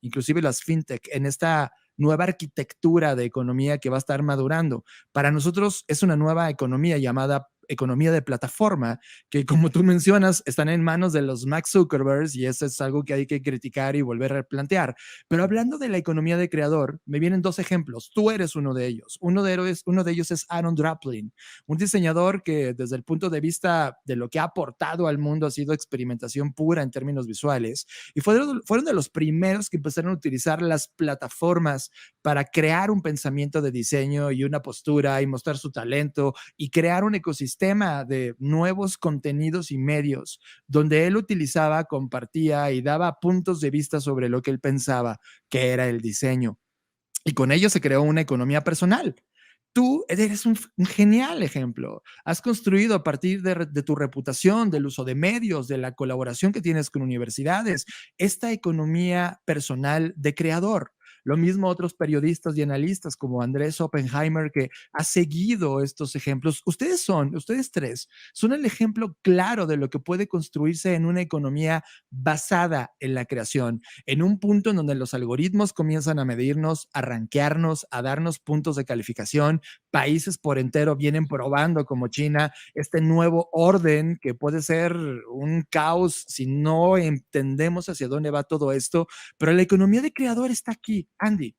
inclusive las fintech, en esta nueva arquitectura de economía que va a estar madurando. Para nosotros es una nueva economía llamada economía de plataforma, que como tú mencionas, están en manos de los Mark Zuckerbergs y eso es algo que hay que criticar y volver a plantear. Pero hablando de la economía de creador, me vienen dos ejemplos. Tú eres uno de ellos. Uno de ellos es Aaron Draplin, un diseñador que desde el punto de vista de lo que ha aportado al mundo ha sido experimentación pura en términos visuales y fueron de los primeros que empezaron a utilizar las plataformas para crear un pensamiento de diseño y una postura y mostrar su talento y crear un ecosistema de nuevos contenidos y medios donde él utilizaba, compartía y daba puntos de vista sobre lo que él pensaba que era el diseño. Y con ello se creó una economía personal. Tú eres un genial ejemplo. Has construido a partir de tu reputación, del uso de medios, de la colaboración que tienes con universidades, esta economía personal de creador. Lo mismo otros periodistas y analistas como Andrés Oppenheimer, que ha seguido estos ejemplos. Ustedes tres, son el ejemplo claro de lo que puede construirse en una economía basada en la creación, en un punto en donde los algoritmos comienzan a medirnos, a rankearnos, a darnos puntos de calificación. Países por entero vienen probando, como China, este nuevo orden que puede ser un caos si no entendemos hacia dónde va todo esto, pero la economía de creador está aquí. Andy,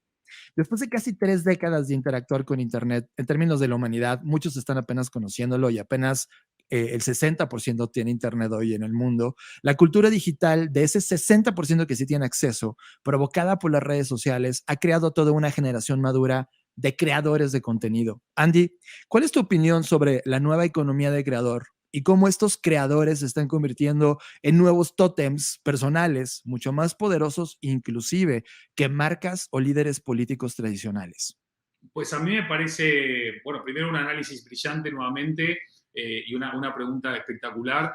después de casi 3 décadas de interactuar con Internet, en términos de la humanidad, muchos están apenas conociéndolo y apenas el 60% tiene Internet hoy en el mundo. La cultura digital de ese 60% que sí tiene acceso, provocada por las redes sociales, ha creado toda una generación madura de creadores de contenido. Andy, ¿cuál es tu opinión sobre la nueva economía de creador y cómo estos creadores se están convirtiendo en nuevos tótems personales mucho más poderosos, inclusive que marcas o líderes políticos tradicionales? Pues a mí me parece, bueno, primero un análisis brillante nuevamente y una pregunta espectacular.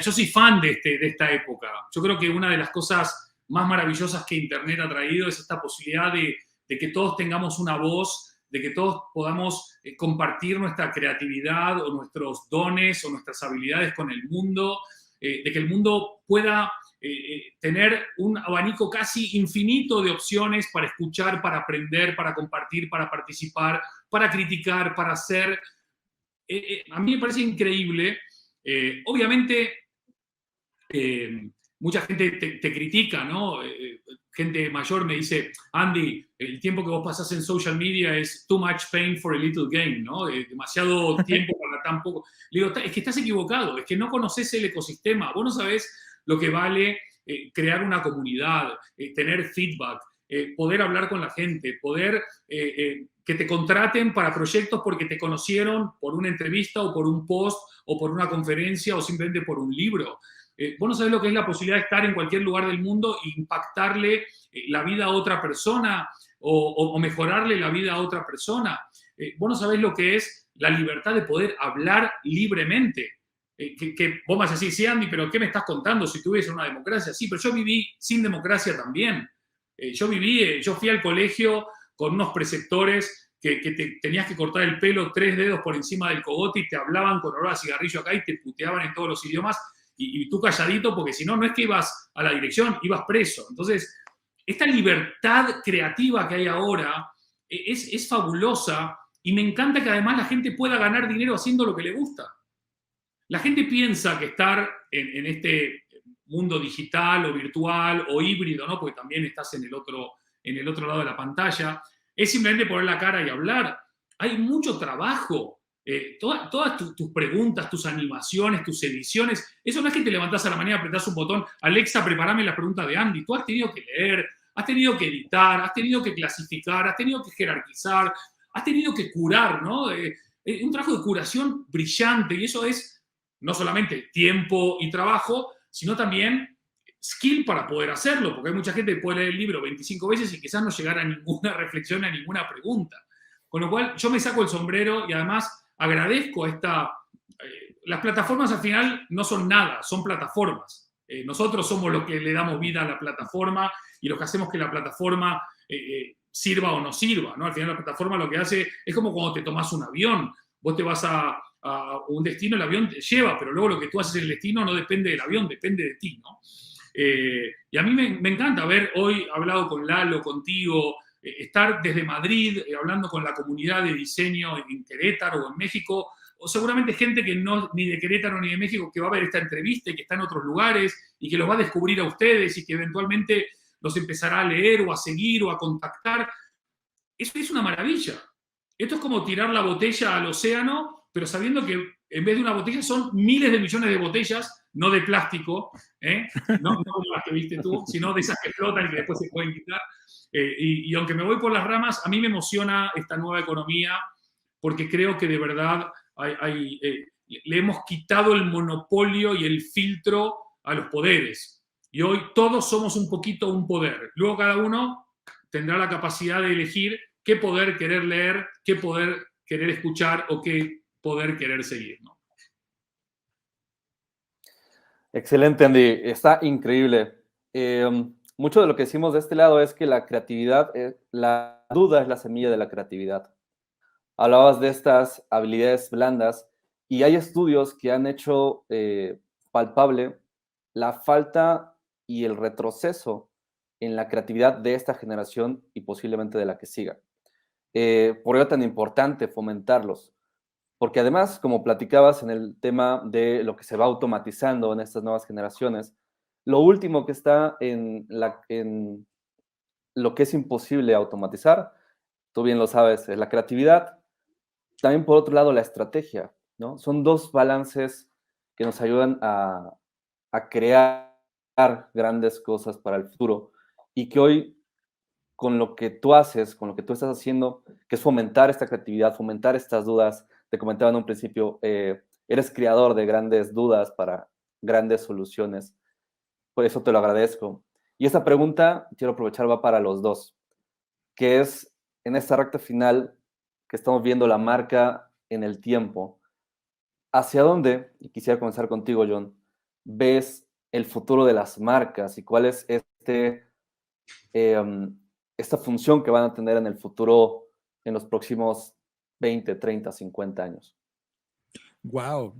Yo soy fan de esta época. Yo creo que una de las cosas más maravillosas que Internet ha traído es esta posibilidad de que todos tengamos una voz, de que todos podamos compartir nuestra creatividad o nuestros dones o nuestras habilidades con el mundo, de que el mundo pueda tener un abanico casi infinito de opciones para escuchar, para aprender, para compartir, para participar, para criticar, para hacer. A mí me parece increíble. Obviamente, mucha gente te critica, ¿no? Gente mayor me dice, Andy, el tiempo que vos pasás en social media es too much pain for a little gain, ¿no? Demasiado tiempo para tan poco. Le digo, es que estás equivocado, es que no conoces el ecosistema, vos no sabés lo que vale crear una comunidad, tener feedback, poder hablar con la gente, poder que te contraten para proyectos porque te conocieron por una entrevista o por un post o por una conferencia o simplemente por un libro. Vos no sabés lo que es la posibilidad de estar en cualquier lugar del mundo e impactarle la vida a otra persona o mejorarle la vida a otra persona. Vos no sabés lo que es la libertad de poder hablar libremente. Que vos vas a decir, sí, Andy, pero ¿qué me estás contando si tuviese una democracia? Sí, pero yo viví sin democracia también. Yo fui al colegio con unos preceptores que tenías que cortar el pelo 3 dedos por encima del cogote y te hablaban con olor a cigarrillo acá y te puteaban en todos los idiomas y tú calladito, porque si no, no es que ibas a la dirección, ibas preso. Entonces, esta libertad creativa que hay ahora es fabulosa y me encanta que además la gente pueda ganar dinero haciendo lo que le gusta. La gente piensa que estar en este mundo digital o virtual o híbrido, ¿no? Porque también estás en el otro lado de la pantalla, es simplemente poner la cara y hablar. Hay mucho trabajo. Todas tus preguntas, tus animaciones, tus ediciones, eso no es que te levantás a la mañana, apretás un botón, Alexa, prepárame las preguntas de Andy. Tú has tenido que leer, has tenido que editar, has tenido que clasificar, has tenido que jerarquizar, has tenido que curar, ¿no? Un trabajo de curación brillante y eso es no solamente tiempo y trabajo, sino también skill para poder hacerlo, porque hay mucha gente que puede leer el libro 25 veces y quizás no llegar a ninguna reflexión, a ninguna pregunta. Con lo cual, yo me saco el sombrero y además agradezco las plataformas al final no son nada, son plataformas. Nosotros somos los que le damos vida a la plataforma y los que hacemos que la plataforma sirva o no sirva, ¿no? Al final la plataforma lo que hace es como cuando te tomas un avión. Vos te vas a un destino, el avión te lleva, pero luego lo que tú haces en el destino no depende del avión, depende de ti, ¿no? Y a mí me encanta haber hoy hablado con Lalo, contigo, estar desde Madrid hablando con la comunidad de diseño en Querétaro o en México, o seguramente gente que no ni de Querétaro ni de México que va a ver esta entrevista y que está en otros lugares y que los va a descubrir a ustedes y que eventualmente los empezará a leer o a seguir o a contactar. Eso es una maravilla. Esto es como tirar la botella al océano, pero sabiendo que en vez de una botella son miles de millones de botellas, no de plástico, no como las que viste tú, sino de esas que flotan y que después se pueden quitar. Y aunque me voy por las ramas, a mí me emociona esta nueva economía porque creo que de verdad le hemos quitado el monopolio y el filtro a los poderes. Y hoy todos somos un poquito un poder. Luego cada uno tendrá la capacidad de elegir qué poder querer leer, qué poder querer escuchar o qué poder querer seguir, ¿no? Excelente, Andy. Está increíble. Mucho de lo que decimos de este lado es que la creatividad, la duda es la semilla de la creatividad. Hablabas de estas habilidades blandas y hay estudios que han hecho palpable la falta y el retroceso en la creatividad de esta generación y posiblemente de la que siga. Por ello tan importante fomentarlos, porque además, como platicabas en el tema de lo que se va automatizando en estas nuevas generaciones, lo último que está en lo que es imposible automatizar, tú bien lo sabes, es la creatividad. También, por otro lado, la estrategia, ¿no? Son dos balances que nos ayudan a crear grandes cosas para el futuro y que hoy, con lo que tú haces, con lo que tú estás haciendo, que es fomentar esta creatividad, fomentar estas dudas, te comentaba en un principio, eres creador de grandes dudas para grandes soluciones, por eso te lo agradezco. Y esta pregunta, quiero aprovechar, va para los dos, que es en esta recta final que estamos viendo la marca en el tiempo, ¿hacia dónde, y quisiera comenzar contigo, John, ves el futuro de las marcas y cuál es esta función que van a tener en el futuro en los próximos 20, 30, 50 años? Wow,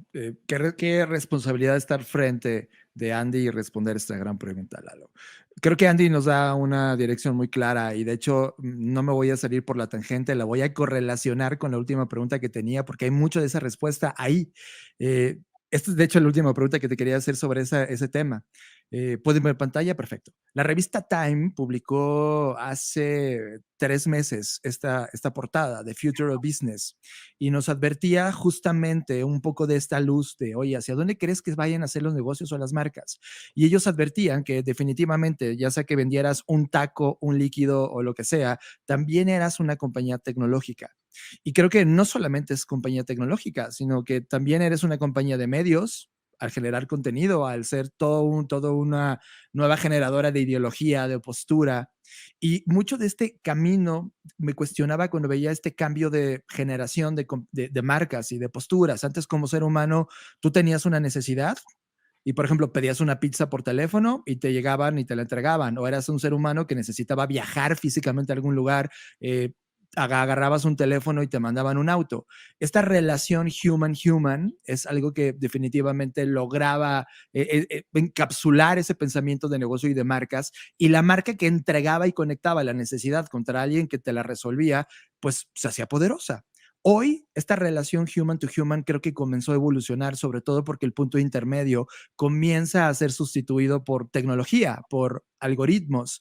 qué responsabilidad estar frente de Andy y responder esta gran pregunta, Lalo. Creo que Andy nos da una dirección muy clara y de hecho no me voy a salir por la tangente, la voy a correlacionar con la última pregunta que tenía porque hay mucho de esa respuesta ahí. Esta es de hecho la última pregunta que te quería hacer sobre ese tema. ¿Pueden ver pantalla? Perfecto. La revista Time publicó hace 3 meses esta portada de Future of Business y nos advertía justamente un poco de esta luz de, oye, ¿hacia dónde crees que vayan a hacer los negocios o las marcas? Y ellos advertían que definitivamente, ya sea que vendieras un taco, un líquido o lo que sea, también eras una compañía tecnológica. Y creo que no solamente es compañía tecnológica, sino que también eres una compañía de medios, al generar contenido, al ser todo una nueva generadora de ideología, de postura. Y mucho de este camino me cuestionaba cuando veía este cambio de generación de marcas y de posturas. Antes, como ser humano, tú tenías una necesidad y, por ejemplo, pedías una pizza por teléfono y te llegaban y te la entregaban. O eras un ser humano que necesitaba viajar físicamente a algún lugar, agarrabas un teléfono y te mandaban un auto. Esta relación human-human es algo que definitivamente lograba encapsular ese pensamiento de negocio y de marcas, y la marca que entregaba y conectaba la necesidad contra alguien que te la resolvía, pues se hacía poderosa. Hoy, esta relación human to human creo que comenzó a evolucionar, sobre todo porque el punto intermedio comienza a ser sustituido por tecnología, por algoritmos,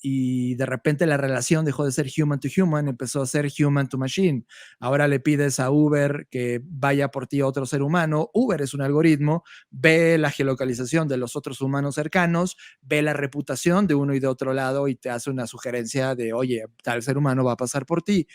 y de repente la relación dejó de ser human to human, empezó a ser human to machine. Ahora le pides a Uber que vaya por ti a otro ser humano. Uber es un algoritmo, ve la geolocalización de los otros humanos cercanos, ve la reputación de uno y de otro lado y te hace una sugerencia de, oye, tal ser humano va a pasar por ti.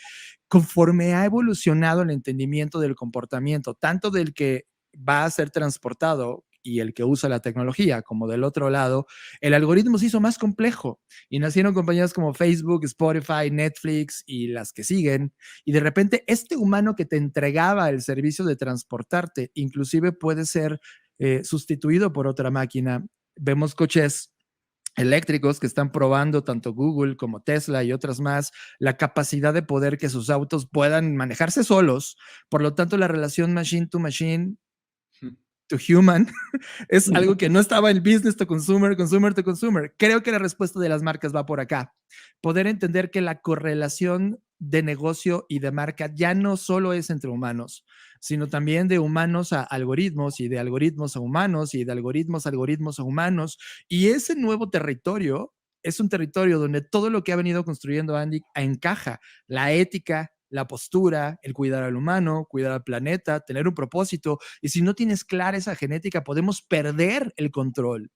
Conforme ha evolucionado el entendimiento del comportamiento, tanto del que va a ser transportado y el que usa la tecnología, como del otro lado, el algoritmo se hizo más complejo y nacieron compañías como Facebook, Spotify, Netflix y las que siguen. Y de repente este humano que te entregaba el servicio de transportarte, inclusive puede ser sustituido por otra máquina. Vemos coches eléctricos que están probando tanto Google como Tesla y otras más, la capacidad de poder que sus autos puedan manejarse solos. Por lo tanto, la relación machine to machine to human es algo que no estaba en business to consumer, consumer to consumer. Creo que la respuesta de las marcas va por acá. Poder entender que la correlación de negocio y de marca ya no solo es entre humanos, sino también de humanos a algoritmos y de algoritmos a humanos y de algoritmos a humanos. Y ese nuevo territorio es un territorio donde todo lo que ha venido construyendo Andy encaja. La ética, la postura, el cuidar al humano, cuidar al planeta, tener un propósito. Y si no tienes clara esa genética, podemos perder el control.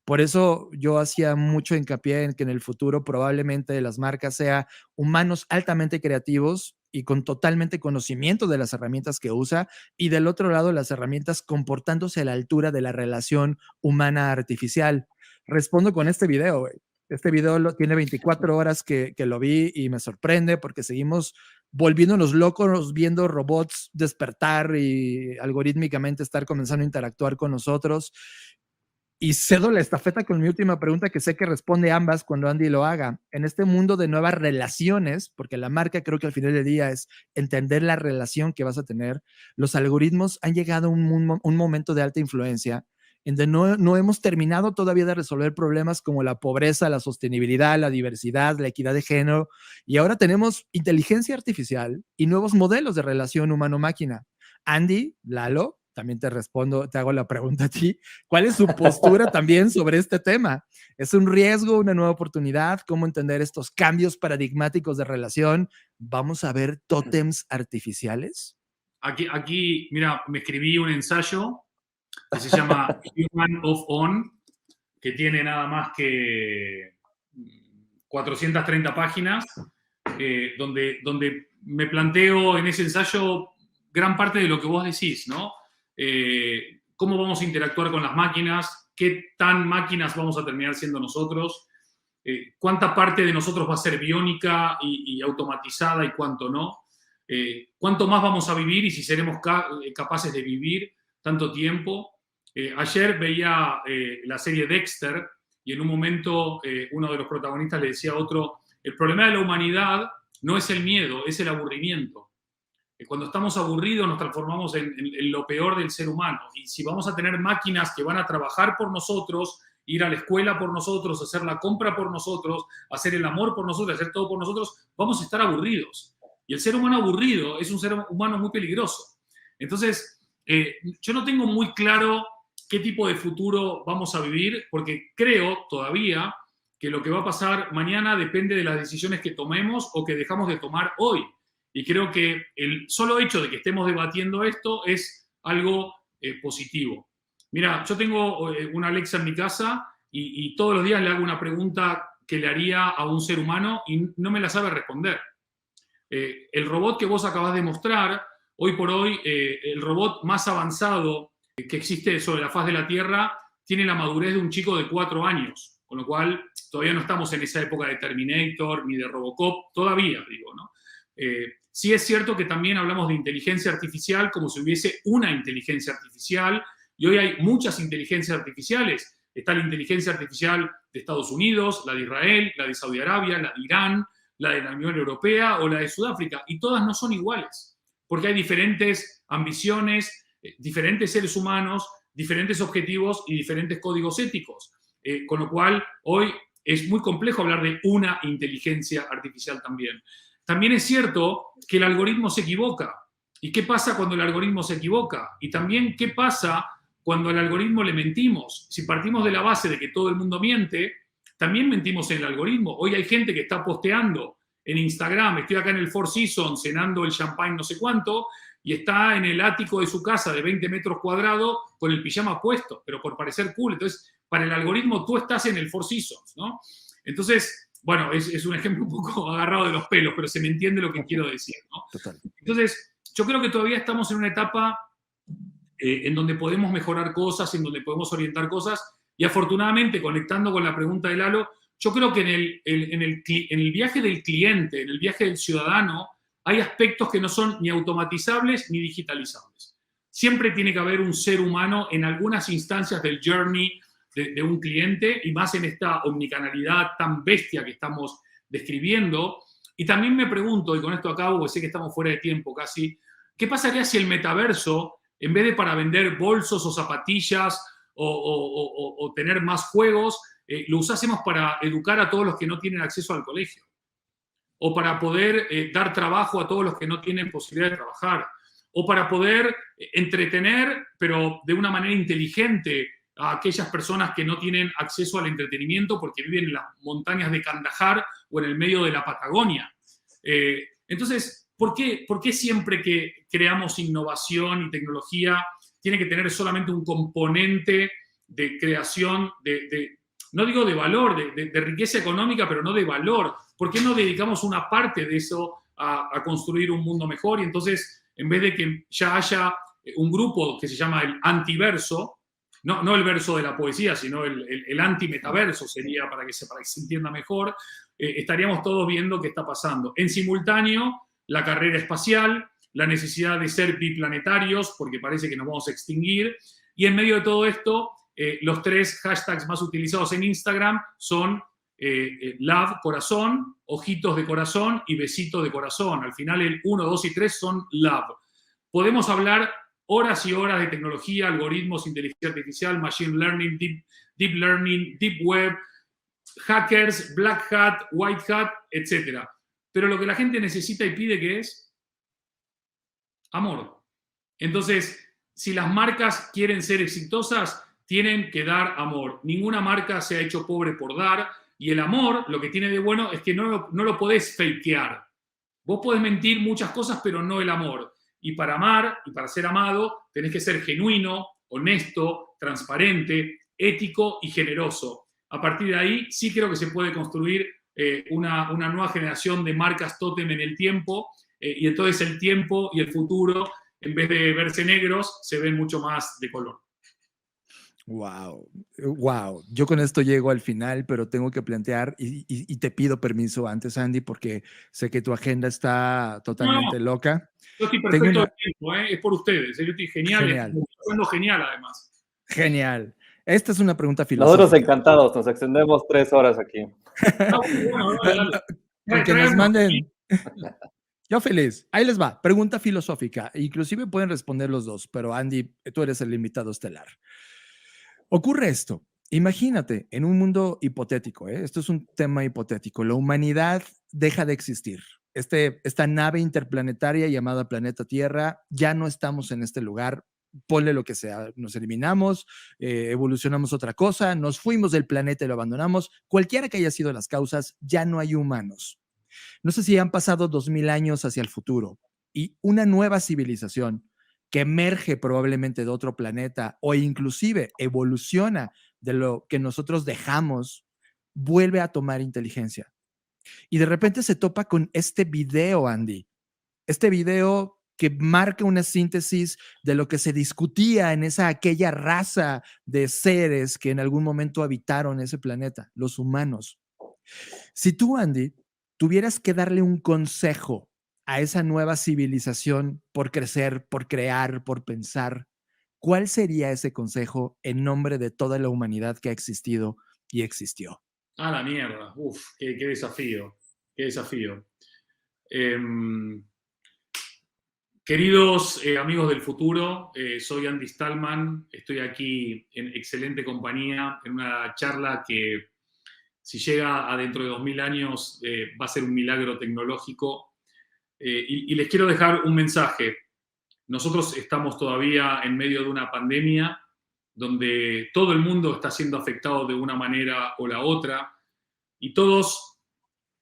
Por eso yo hacía mucho hincapié en que en el futuro probablemente las marcas sean humanos altamente creativos y con totalmente conocimiento de las herramientas que usa, y del otro lado las herramientas comportándose a la altura de la relación humana-artificial. Respondo con este video, güey. Este video tiene 24 horas que lo vi y me sorprende porque seguimos volviéndonos locos viendo robots despertar y algorítmicamente estar comenzando a interactuar con nosotros. Y cedo la estafeta con mi última pregunta, que sé que responde ambas cuando Andy lo haga. En este mundo de nuevas relaciones, porque la marca creo que al final del día es entender la relación que vas a tener, los algoritmos han llegado a un momento de alta influencia en donde no hemos terminado todavía de resolver problemas como la pobreza, la sostenibilidad, la diversidad, la equidad de género, y ahora tenemos inteligencia artificial y nuevos modelos de relación humano-máquina. Andy, Lalo, también te respondo, te hago la pregunta a ti. ¿Cuál es su postura también sobre este tema? ¿Es un riesgo, una nueva oportunidad? ¿Cómo entender estos cambios paradigmáticos de relación? ¿Vamos a ver tótems artificiales? Aquí, mira, me escribí un ensayo que se llama Human of On, que tiene nada más que 430 páginas, donde me planteo en ese ensayo gran parte de lo que vos decís, ¿no? Cómo vamos a interactuar con las máquinas, qué tan máquinas vamos a terminar siendo nosotros, cuánta parte de nosotros va a ser biónica y automatizada y cuánto no, cuánto más vamos a vivir y si seremos capaces de vivir tanto tiempo. Ayer veía la serie Dexter y en un momento uno de los protagonistas le decía a otro, el problema de la humanidad no es el miedo, es el aburrimiento. Cuando estamos aburridos nos transformamos en lo peor del ser humano. Y si vamos a tener máquinas que van a trabajar por nosotros, ir a la escuela por nosotros, hacer la compra por nosotros, hacer el amor por nosotros, hacer todo por nosotros, vamos a estar aburridos. Y el ser humano aburrido es un ser humano muy peligroso. Entonces, yo no tengo muy claro qué tipo de futuro vamos a vivir, porque creo todavía que lo que va a pasar mañana depende de las decisiones que tomemos o que dejamos de tomar hoy. Y creo que el solo hecho de que estemos debatiendo esto es algo positivo. Mira, yo tengo una Alexa en mi casa y todos los días le hago una pregunta que le haría a un ser humano y no me la sabe responder. El robot que vos acabás de mostrar, hoy por hoy, el robot más avanzado que existe sobre la faz de la Tierra tiene la madurez de un chico de 4 años, con lo cual todavía no estamos en esa época de Terminator ni de Robocop, todavía, digo, ¿no? Sí es cierto que también hablamos de inteligencia artificial como si hubiese una inteligencia artificial, y hoy hay muchas inteligencias artificiales. Está la inteligencia artificial de Estados Unidos, la de Israel, la de Saudi Arabia, la de Irán, la de la Unión Europea o la de Sudáfrica, y todas no son iguales, porque hay diferentes ambiciones, diferentes seres humanos, diferentes objetivos y diferentes códigos éticos. Con lo cual, hoy es muy complejo hablar de una inteligencia artificial también. También es cierto que el algoritmo se equivoca. ¿Y qué pasa cuando el algoritmo se equivoca? Y también, ¿qué pasa cuando al algoritmo le mentimos? Si partimos de la base de que todo el mundo miente, también mentimos en el algoritmo. Hoy hay gente que está posteando en Instagram, estoy acá en el Four Seasons cenando el champagne no sé cuánto, y está en el ático de su casa de 20 metros cuadrados con el pijama puesto, pero por parecer cool. Entonces, para el algoritmo tú estás en el Four Seasons, ¿no? Entonces, bueno, es un ejemplo un poco agarrado de los pelos, pero se me entiende lo que quiero decir, ¿no? Total. Entonces, yo creo que todavía estamos en una etapa en donde podemos mejorar cosas, en donde podemos orientar cosas, y afortunadamente, conectando con la pregunta de Lalo, yo creo que en el viaje del cliente, en el viaje del ciudadano, hay aspectos que no son ni automatizables ni digitalizables. Siempre tiene que haber un ser humano en algunas instancias del journey de un cliente, y más en esta omnicanalidad tan bestia que estamos describiendo. Y también me pregunto, y con esto acabo, porque sé que estamos fuera de tiempo casi, ¿qué pasaría si el metaverso en vez de para vender bolsos o zapatillas o tener más juegos, lo usásemos para educar a todos los que no tienen acceso al colegio, o para poder dar trabajo a todos los que no tienen posibilidad de trabajar, o para poder entretener, pero de una manera inteligente, a aquellas personas que no tienen acceso al entretenimiento porque viven en las montañas de Kandahar o en el medio de la Patagonia. Entonces, ¿por qué siempre que creamos innovación y tecnología tiene que tener solamente un componente de creación, no digo de valor, de riqueza económica, pero no de valor? ¿Por qué no dedicamos una parte de eso a construir un mundo mejor? Y entonces, en vez de que ya haya un grupo que se llama el antiverso, no el verso de la poesía, sino el antimetaverso sería para que se entienda mejor, estaríamos todos viendo qué está pasando. En simultáneo, la carrera espacial, la necesidad de ser biplanetarios, porque parece que nos vamos a extinguir, y en medio de todo esto, los 3 hashtags más utilizados en Instagram son love, corazón, ojitos de corazón y besitos de corazón. Al final el 1, 2 y 3 son love. Podemos hablar horas y horas de tecnología, algoritmos, inteligencia artificial, machine learning, deep learning, deep web, hackers, black hat, white hat, etc. Pero lo que la gente necesita y pide, ¿qué es? Amor. Entonces, si las marcas quieren ser exitosas, tienen que dar amor. Ninguna marca se ha hecho pobre por dar, y el amor, lo que tiene de bueno es que no lo podés fakear. Vos podés mentir muchas cosas, pero no el amor. Y para amar y para ser amado, tenés que ser genuino, honesto, transparente, ético y generoso. A partir de ahí, sí creo que se puede construir una nueva generación de marcas tótem en el tiempo, y entonces el tiempo y el futuro, en vez de verse negros, se ven mucho más de color. Wow, wow. Yo con esto llego al final, pero tengo que plantear y te pido permiso antes, Andy, porque sé que tu agenda está totalmente loca. Yo estoy perfecto de tiempo, es por ustedes. Yo estoy genial. Estoy genial, además. Genial. Esta es una pregunta filosófica. Nosotros encantados, nos extendemos 3 horas aquí. Con que nos manden. Yo feliz. Ahí les va. Pregunta filosófica. Inclusive pueden responder los dos, pero Andy, tú eres el invitado estelar. Ocurre esto. Imagínate en un mundo hipotético, esto es un tema hipotético. La humanidad deja de existir. Esta nave interplanetaria llamada planeta Tierra, ya no estamos en este lugar. Ponle lo que sea, nos eliminamos, evolucionamos otra cosa, nos fuimos del planeta y lo abandonamos. Cualquiera que haya sido las causas, ya no hay humanos. No sé si han pasado 2000 años hacia el futuro y una nueva civilización que emerge probablemente de otro planeta o inclusive evoluciona de lo que nosotros dejamos, vuelve a tomar inteligencia. Y de repente se topa con este video, Andy. Este video que marca una síntesis de lo que se discutía en aquella raza de seres que en algún momento habitaron ese planeta, los humanos. Si tú, Andy, tuvieras que darle un consejo a esa nueva civilización por crecer, por crear, por pensar, ¿cuál sería ese consejo en nombre de toda la humanidad que ha existido y existió? A la mierda. Uf, qué desafío. Qué desafío. Queridos amigos del futuro, soy Andy Stallman. Estoy aquí en excelente compañía, en una charla que, si llega a dentro de 2000 años, va a ser un milagro tecnológico. Y les quiero dejar un mensaje. Nosotros estamos todavía en medio de una pandemia donde todo el mundo está siendo afectado de una manera o la otra, y todos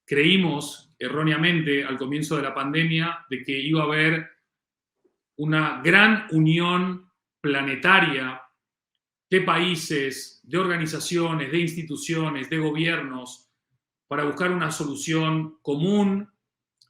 creímos erróneamente al comienzo de la pandemia de que iba a haber una gran unión planetaria de países, de organizaciones, de instituciones, de gobiernos, para buscar una solución común,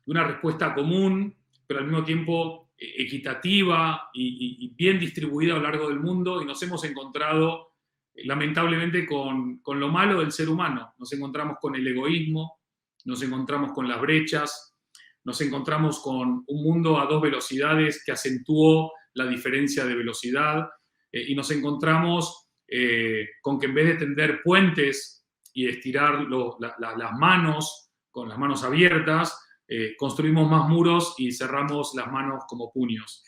una respuesta común, pero al mismo tiempo equitativa y bien distribuida a lo largo del mundo, y nos hemos encontrado lamentablemente con lo malo del ser humano. Nos encontramos con el egoísmo, nos encontramos con las brechas, nos encontramos con un mundo a 2 velocidades que acentuó la diferencia de velocidad, y nos encontramos con que en vez de tender puentes y estirar las manos con las manos abiertas, construimos más muros y cerramos las manos como puños.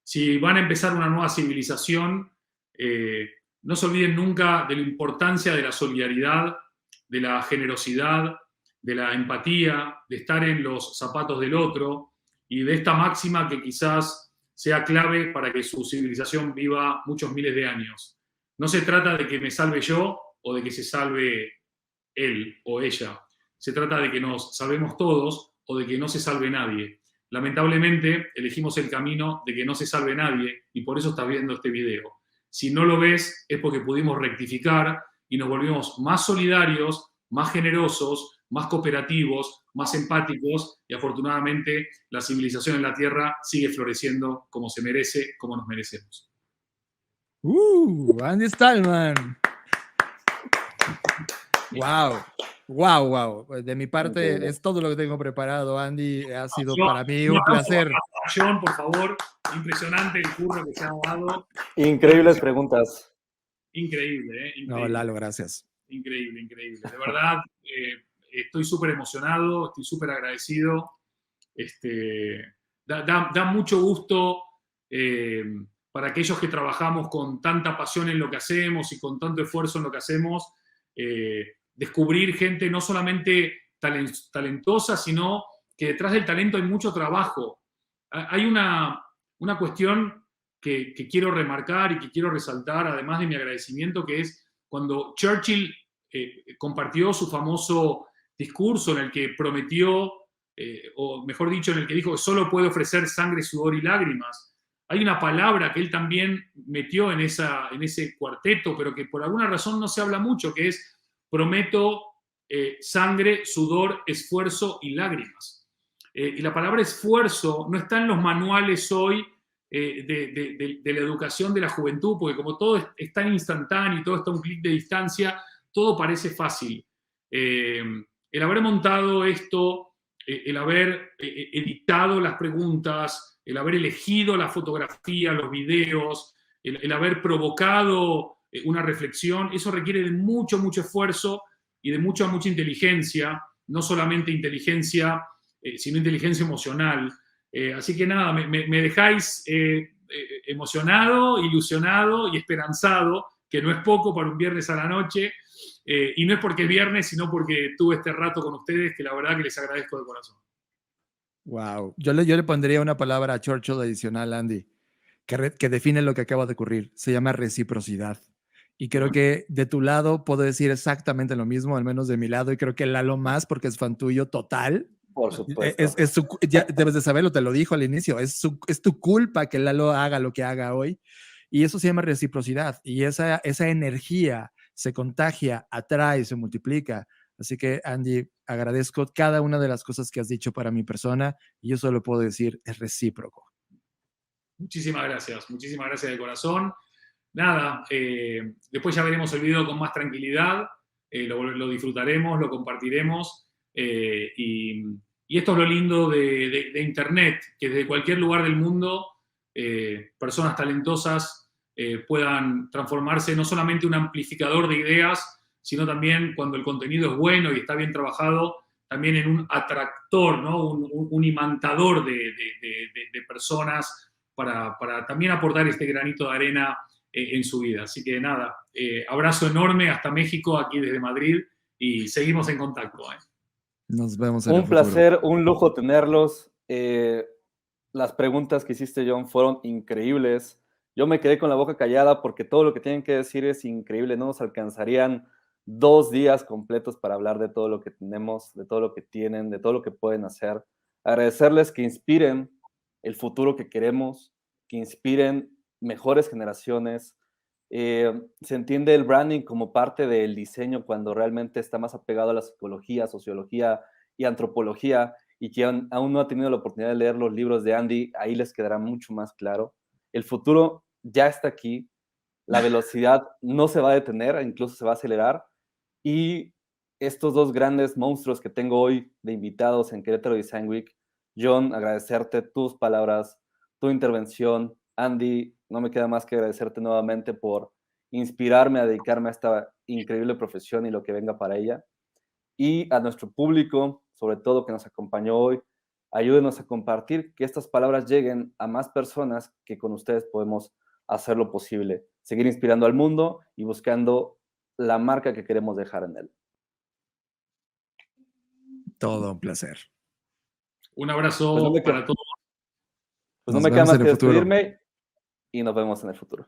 si van a empezar una nueva civilización, no se olviden nunca de la importancia de la solidaridad, de la generosidad, de la empatía, de estar en los zapatos del otro y de esta máxima que quizás sea clave para que su civilización viva muchos miles de años. No se trata de que me salve yo o de que se salve él o ella. Se trata de que nos salvemos todos o de que no se salve nadie. Lamentablemente, elegimos el camino de que no se salve nadie y por eso estás viendo este video. Si no lo ves, es porque pudimos rectificar y nos volvimos más solidarios, más generosos, más cooperativos, más empáticos y afortunadamente la civilización en la Tierra sigue floreciendo como se merece, como nos merecemos. Andy Stallman. Wow. De mi parte es todo lo que tengo preparado, Andy. Ha sido para mí un placer. John, por favor, impresionante el curro que se ha dado. Increíbles preguntas. Increíble, increíble. No, Lalo, gracias. Increíble. De verdad, estoy súper emocionado, estoy súper agradecido. Da mucho gusto para aquellos que trabajamos con tanta pasión en lo que hacemos y con tanto esfuerzo en lo que hacemos, descubrir gente no solamente talentosa, sino que detrás del talento hay mucho trabajo. Hay una cuestión que quiero remarcar y que quiero resaltar, además de mi agradecimiento, que es cuando Churchill compartió su famoso discurso en el que prometió, o mejor dicho, en el que dijo que solo puede ofrecer sangre, sudor y lágrimas. Hay una palabra que él también metió en ese cuarteto, pero que por alguna razón no se habla mucho, que es prometo sangre, sudor, esfuerzo y lágrimas. Y la palabra esfuerzo no está en los manuales hoy de la educación de la juventud, porque como todo es tan instantáneo y todo está a un clic de distancia, todo parece fácil. El haber montado esto, el haber editado las preguntas, el haber elegido la fotografía, los videos, el haber provocado una reflexión, eso requiere de mucho esfuerzo y de mucha inteligencia, no solamente inteligencia, sino inteligencia emocional. Así que nada, me dejáis emocionado, ilusionado y esperanzado, que no es poco para un viernes a la noche, y no es porque es viernes, sino porque tuve este rato con ustedes, que la verdad que les agradezco de corazón. Wow. Yo le pondría una palabra a Churchill adicional, Andy, que define lo que acaba de ocurrir. Se llama reciprocidad. Y creo que de tu lado puedo decir exactamente lo mismo, al menos de mi lado, y creo que Lalo más, porque es fan tuyo total. Por supuesto. Ya debes de saberlo, te lo dijo al inicio, es tu culpa que Lalo haga lo que haga hoy. Y eso se llama reciprocidad. Y esa energía se contagia, atrae, se multiplica. Así que, Andy, agradezco cada una de las cosas que has dicho para mi persona y yo solo puedo decir, es recíproco. Muchísimas gracias de corazón. Nada, después ya veremos el video con más tranquilidad, lo disfrutaremos, lo compartiremos, y esto es lo lindo de Internet, que desde cualquier lugar del mundo personas talentosas puedan transformarse no solamente en un amplificador de ideas, sino también, cuando el contenido es bueno y está bien trabajado, también en un atractor, ¿no? un imantador de personas para también aportar este granito de arena en su vida. Así que nada, abrazo enorme hasta México, aquí desde Madrid, y seguimos en contacto. Nos vemos en el futuro. Un placer, un lujo tenerlos. Las preguntas que hiciste, John, fueron increíbles. Yo me quedé con la boca callada porque todo lo que tienen que decir es increíble. No nos alcanzarían 2 días completos para hablar de todo lo que tenemos, de todo lo que tienen, de todo lo que pueden hacer. Agradecerles que inspiren el futuro que queremos, que inspiren mejores generaciones. Se entiende el branding como parte del diseño cuando realmente está más apegado a la psicología, sociología y antropología, y que aún no ha tenido la oportunidad de leer los libros de Andy, ahí les quedará mucho más claro. El futuro ya está aquí, la velocidad no se va a detener, incluso se va a acelerar, y estos 2 grandes monstruos que tengo hoy de invitados en Querétaro Design Week, John, agradecerte tus palabras, tu intervención. Andy, no me queda más que agradecerte nuevamente por inspirarme a dedicarme a esta increíble profesión y lo que venga para ella. Y a nuestro público, sobre todo, que nos acompañó hoy, Ayúdenos a compartir, que estas palabras lleguen a más personas, que con ustedes podemos hacer lo posible, seguir inspirando al mundo y buscando la marca que queremos dejar en él. Todo un placer. Un abrazo Pues no me para queda, todos. pues no Nos me queda vemos más en que el futuro. despedirme y nos vemos en el futuro.